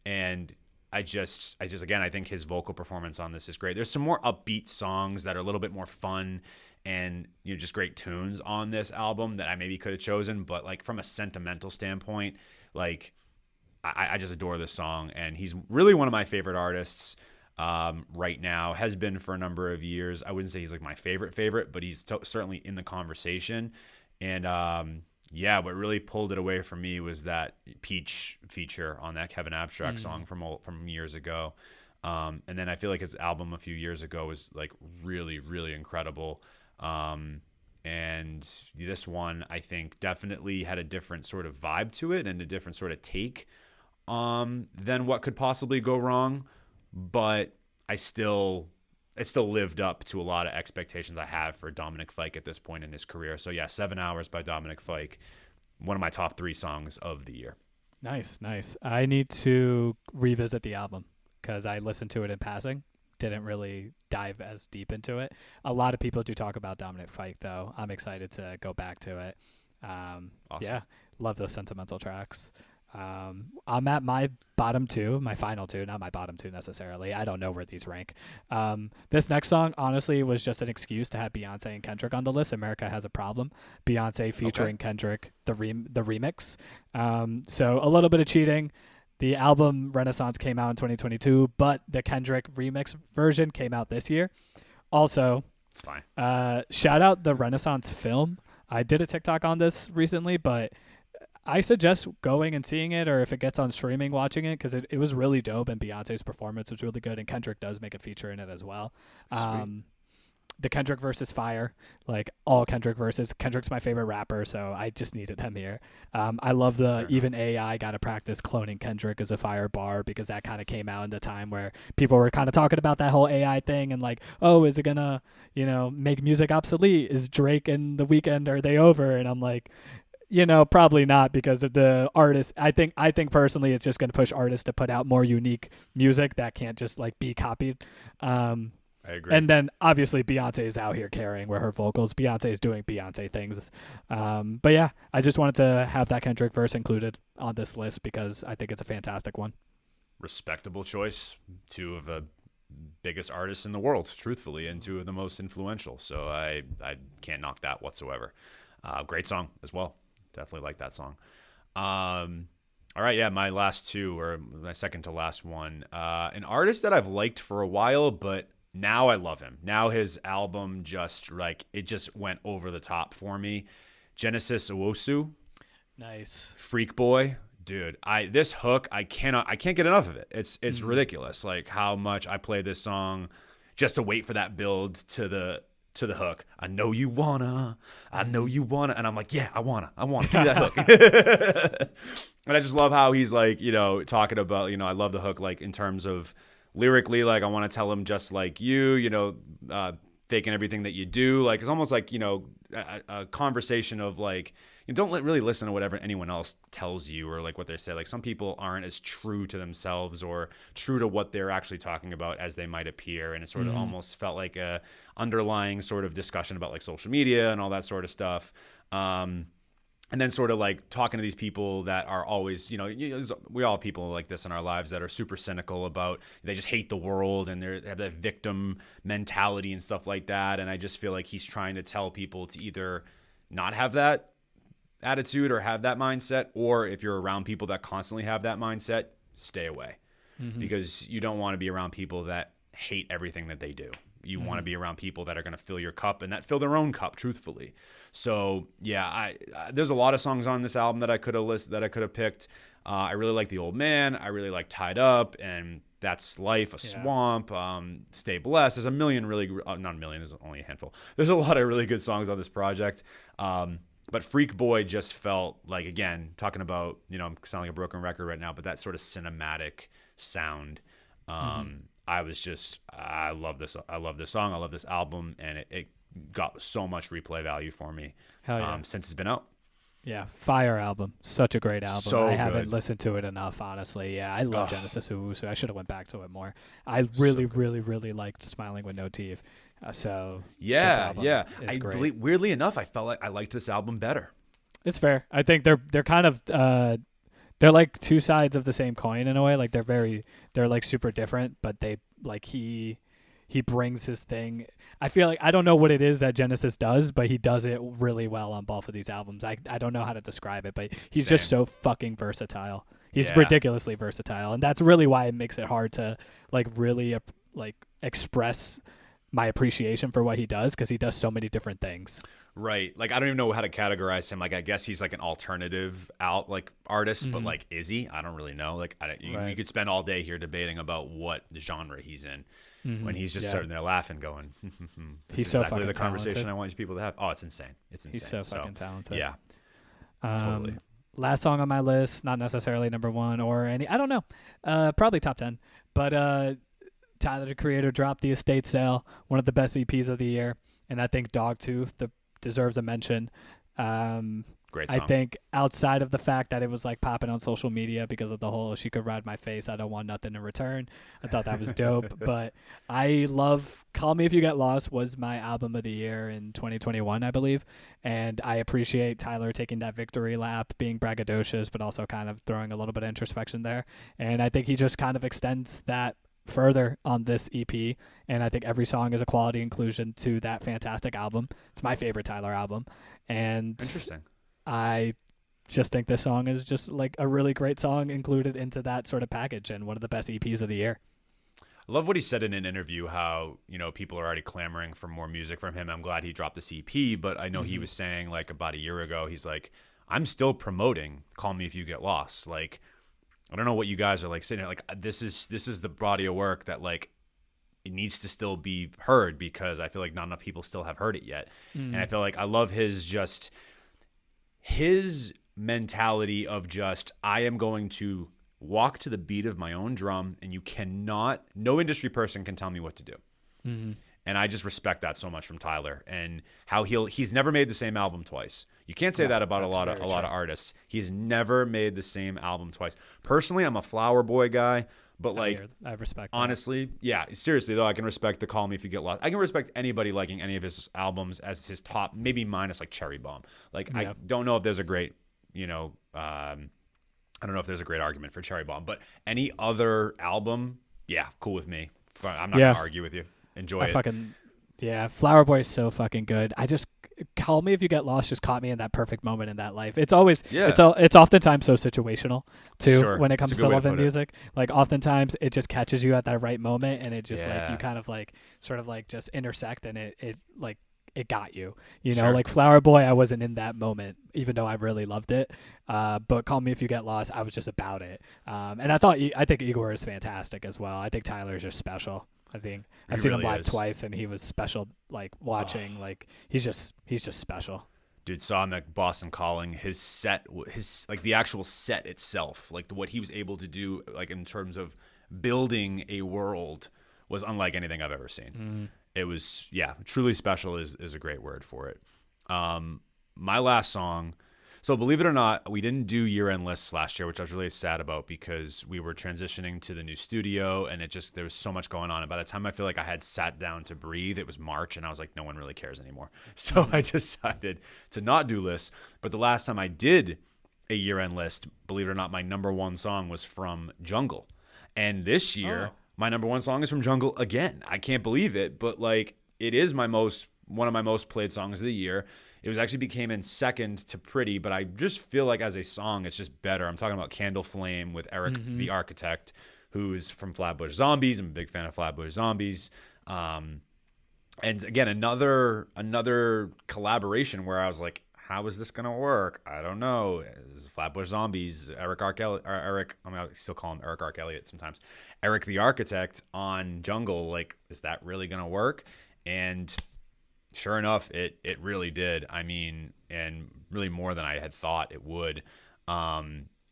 and I just again, I think his vocal performance on this is great. There's some more upbeat songs that are a little bit more fun and just great tunes on this album that I maybe could have chosen, but like from a sentimental standpoint, like I just adore this song, and he's really one of my favorite artists right now. Has been for a number of years. I wouldn't say he's like my favorite, but he's certainly in the conversation. And yeah, what really pulled it away from me was that Peach feature on that Kevin Abstract song from years ago. And then I feel like his album a few years ago was like really, really incredible. And this one, I think, definitely had a different sort of vibe to it and a different sort of take than what could possibly go wrong. But it still lived up to a lot of expectations I have for Dominic Fike at this point in his career. So yeah, 7 Hours by Dominic Fike, one of my top 3 songs of the year. Nice. I need to revisit the album because I listened to it in passing. Didn't really dive as deep into it. A lot of people do talk about Dominic Fike, though. I'm excited to go back to it. Awesome. Yeah, love those sentimental tracks. I'm at my bottom 2, my final 2, not my bottom 2 necessarily. I don't know where these rank. This next song, honestly, was just an excuse to have Beyonce and Kendrick on the list. America Has a Problem. Beyonce featuring Kendrick, the remix. So a little bit of cheating. The album Renaissance came out in 2022, but the Kendrick remix version came out this year. Also, it's fine. Shout out the Renaissance film. I did a TikTok on this recently, but I suggest going and seeing it, or if it gets on streaming, watching it, because it was really dope, and Beyonce's performance was really good, and Kendrick does make a feature in it as well. The Kendrick versus Fire, like all Kendrick verses. Kendrick's my favorite rapper, so I just needed him here. I love even AI got to practice cloning Kendrick as a Fire bar, because that kind of came out in the time where people were kind of talking about that whole AI thing and like, oh, is it gonna, make music obsolete? Is Drake and The Weeknd, are they over? And I'm like, probably not, because of the artists. I think personally it's just going to push artists to put out more unique music that can't just like be copied. I agree. And then obviously Beyonce is out here carrying with her vocals. Beyonce is doing Beyonce things. But yeah, I just wanted to have that Kendrick verse included on this list because I think it's a fantastic one. Respectable choice. 2 of the biggest artists in the world, truthfully, and 2 of the most influential. So I can't knock that whatsoever. Great song as well. Definitely like that song. All right, yeah, my last 2, or my second to last one. An artist that I've liked for a while, but now I love him. Now his album just went over the top for me. Genesis Owusu. Nice. Freak Boy. Dude, this hook, I can't get enough of it. It's ridiculous, like how much I play this song just to wait for that build to the hook. I know you wanna, and I'm like, yeah, I wanna, give me that hook. And I just love how he's like, talking about, I love the hook, like in terms of lyrically, like I want to tell him just like you, faking everything that you do. Like it's almost like, a conversation of like, don't really listen to whatever anyone else tells you or like what they say. Like some people aren't as true to themselves or true to what they're actually talking about as they might appear. And it sort of almost felt like a underlying sort of discussion about like social media and all that sort of stuff. And then sort of like talking to these people that are always, we all have people like this in our lives that are super cynical about, they just hate the world and they have that victim mentality and stuff like that. And I just feel like he's trying to tell people to either not have that attitude or have that mindset, or if you're around people that constantly have that mindset, stay away. Because you don't want to be around people that hate everything that they do. You want to be around people that are going to fill your cup and that fill their own cup, truthfully. So yeah, there's a lot of songs on this album that I could have picked. I really like The Old Man. I really like Tied Up and That's Life, Swamp, Stay Blessed. There's a million really, not a million, there's only a handful. There's a lot of really good songs on this project. But Freak Boy just felt like, again, talking about, I'm sounding like a broken record right now, but that sort of cinematic sound. I love this. I love this song. I love this album, and it got so much replay value for me. Hell yeah. Since it's been out. Yeah, fire album. Such a great album. So I haven't good. listened to it enough, honestly. Yeah, I love Genesis Owusu. I should have went back to it more. I really, really liked Smiling with No Teeth. Yeah. Weirdly enough, I felt like I liked this album better. It's fair. I think they're kind of they're like two sides of the same coin in a way. Like they're like super different, but they like he brings his thing. I feel like I don't know what it is that Genesis does, but he does it really well on both of these albums. I don't know how to describe it, but he's just so fucking versatile. He's ridiculously versatile, and that's really why it makes it hard to like really like express my appreciation for what he does, because he does so many different things. Right. Like, I don't even know how to categorize him. Like, I guess he's like an alternative artist, but like, is he? I don't really know. Like, you could spend all day here debating about what genre he's in when he's just sitting there laughing, going, he's so exactly fucking the conversation talented. I want you people to have. Oh, it's insane. It's insane. He's so fucking talented. Yeah. Totally. Last song on my list, not necessarily number one or any, I don't know, probably top 10, but Tyler, the Creator, dropped The Estate Sale, one of the best EPs of the year, and I think Dogtooth deserves a mention. Great song. I think outside of the fact that it was like popping on social media because of the whole "she could ride my face, I don't want nothing in return," I thought that was dope. But I love "Call Me If You Get Lost" was my album of the year in 2021, I believe, and I appreciate Tyler taking that victory lap, being braggadocious, but also kind of throwing a little bit of introspection there. And I think he just kind of extends that further on this EP, and I think every song is a quality inclusion to that fantastic album. It's my favorite Tyler album, and interesting. I just think this song is just like a really great song included into that sort of package, and one of the best EPs of the year. I love what he said in an interview, how, you know, people are already clamoring for more music from him. I'm glad he dropped this EP, but I know he was saying like about a year ago, he's like, I'm still promoting Call Me If You Get Lost. Like, I don't know what you guys are like sitting there. Like, this is the body of work that like it needs to still be heard, because I feel like not enough people still have heard it yet. And I feel like I love his mentality of just, I am going to walk to the beat of my own drum, and no industry person can tell me what to do. And I just respect that so much from Tyler, and how he's never made the same album twice. You can't say that about a lot of artists. He's never made the same album twice. Personally, I'm a Flower Boy guy, but like, I respect that. Honestly, yeah, seriously though, I can respect the Call Me If You Get Lost. I can respect anybody liking any of his albums as his top, maybe minus like Cherry Bomb. Like, I don't know if there's a great, I don't know if there's a great argument for Cherry Bomb, but any other album, yeah, cool with me. I'm not gonna argue with you. Enjoy it. Flower Boy is so fucking good. Call Me If You Get Lost just caught me in that perfect moment in that life. It's always it's oftentimes so situational too, when it comes to love and music. Like, oftentimes it just catches you at that right moment, and it just like you kind of like sort of like just intersect, and it like it got you. You know, like Flower Boy, I wasn't in that moment, even though I really loved it. But Call Me If You Get Lost, I was just about it. And I think Igor is fantastic as well. I think Tyler is just special. I think I've seen him live twice, and he was special. Like, watching, like he's just special. Dude, saw him at Boston Calling. His set, like the actual set itself, like what he was able to do, like in terms of building a world, was unlike anything I've ever seen. It was, truly special is a great word for it. My last song. So believe it or not, we didn't do year-end lists last year, which I was really sad about, because we were transitioning to the new studio, and there was so much going on. And by the time I feel like I had sat down to breathe, it was March, and I was like, no one really cares anymore. So I decided to not do lists. But the last time I did a year-end list, believe it or not, my number one song was from Jungle. And this year, my number one song is from Jungle again. I can't believe it, but like, it is one of my most played songs of the year. It was actually became in second to Pretty, but I just feel like as a song, it's just better. I'm talking about Candle Flame with Eric the Architect, who's from Flatbush Zombies. I'm a big fan of Flatbush Zombies. And again, another collaboration where I was like, how is this gonna work? I don't know. Flatbush Zombies, I still call him Eric Arc Elliott sometimes. Eric the Architect on Jungle, like, is that really gonna work? And sure enough, it really did. I mean, and really more than I had thought it would.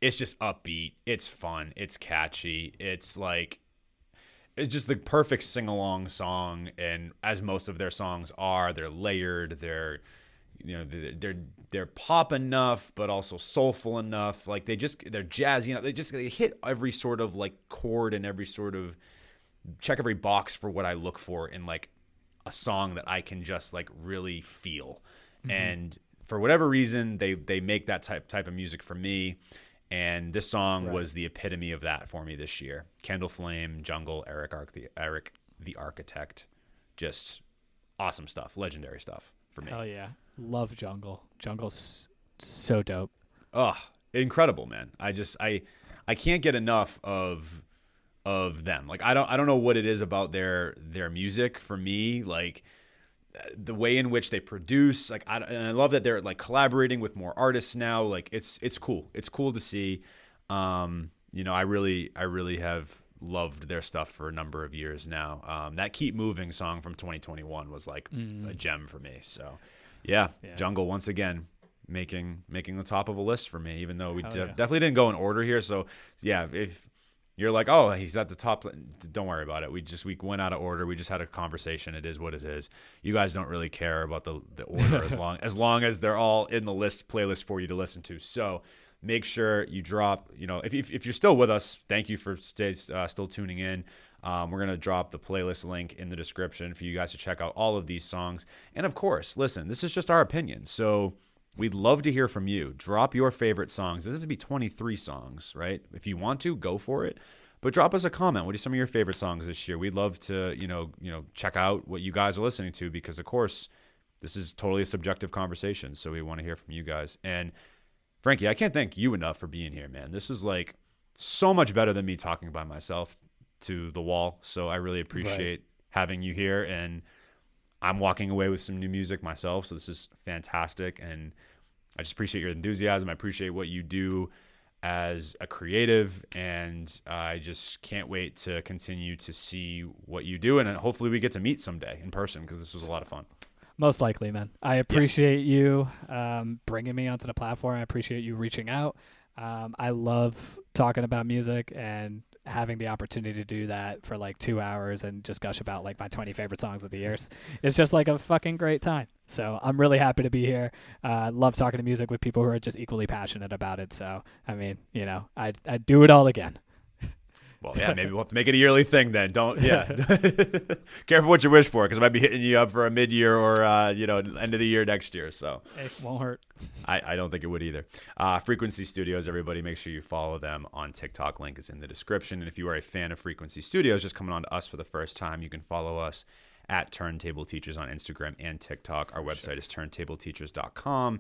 It's just upbeat. It's fun. It's catchy. It's just the perfect sing-along song. And as most of their songs are, they're layered. They're pop enough, but also soulful enough. Like, they're jazzy. They hit every sort of like chord and every sort of check every box for what I look for in like a song that I can just like really feel. And for whatever reason, they make that type of music for me. And this song was the epitome of that for me this year. Candle Flame, Jungle, Eric the Architect. Just awesome stuff. Legendary stuff for me. Hell yeah. Love Jungle. Jungle's so dope. Oh, incredible, man. I can't get enough of them. Like I don't know what it is about their music for me, like the way in which they produce, like and I love that they're like collaborating with more artists now. Like it's cool. It's cool to see. You know, I really have loved their stuff for a number of years now. That Keep Moving song from 2021 was like a gem for me. So yeah. Jungle once again making the top of a list for me, even though we definitely didn't go in order here. So yeah, if you're like, oh, he's at the top, don't worry about it. We went out of order. We just had a conversation. It is what it is. You guys don't really care about the order as long as they're all in the playlist for you to listen to. So make sure you drop, you know, if you're still with us, thank you for still tuning in. We're going to drop the playlist link in the description for you guys to check out all of these songs. And of course, listen, this is just our opinion. So we'd love to hear from you. Drop your favorite songs. It doesn't have to be 23 songs, right? If you want to, go for it. But drop us a comment. What are some of your favorite songs this year? We'd love to, you know, check out what you guys are listening to, because of course, this is totally a subjective conversation. So we want to hear from you guys. And Frankie, I can't thank you enough for being here, man. This is like so much better than me talking by myself to the wall. So I really appreciate having you here, and I'm walking away with some new music myself. So this is fantastic. And I just appreciate your enthusiasm. I appreciate what you do as a creative, and I just can't wait to continue to see what you do, and hopefully we get to meet someday in person, because this was a lot of fun. Most likely, man. I appreciate you bringing me onto the platform. I appreciate you reaching out. I love talking about music, and having the opportunity to do that for like 2 hours and just gush about like my 20 favorite songs of the year. It's just like a fucking great time. So I'm really happy to be here. Love talking to music with people who are just equally passionate about it. So, I mean, you know, I'd do it all again. Well, yeah, maybe we'll have to make it a yearly thing then. Careful what you wish for, because I might be hitting you up for a mid-year or, end of the year next year. So it won't hurt. I don't think it would either. Frequency Studios, everybody, make sure you follow them on TikTok. Link is in the description. And if you are a fan of Frequency Studios, just coming on to us for the first time, you can follow us at Turntable Teachers on Instagram and TikTok. Our website is turntableteachers.com.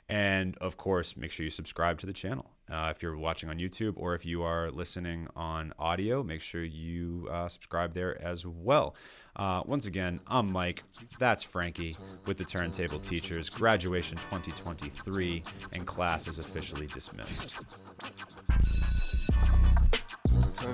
And, of course, make sure you subscribe to the channel. If you're watching on YouTube, or if you are listening on audio, make sure you subscribe there as well. Once again, I'm Mike. That's Frankie with the Turntable Teachers. Graduation 2023, and class is officially dismissed. Turn,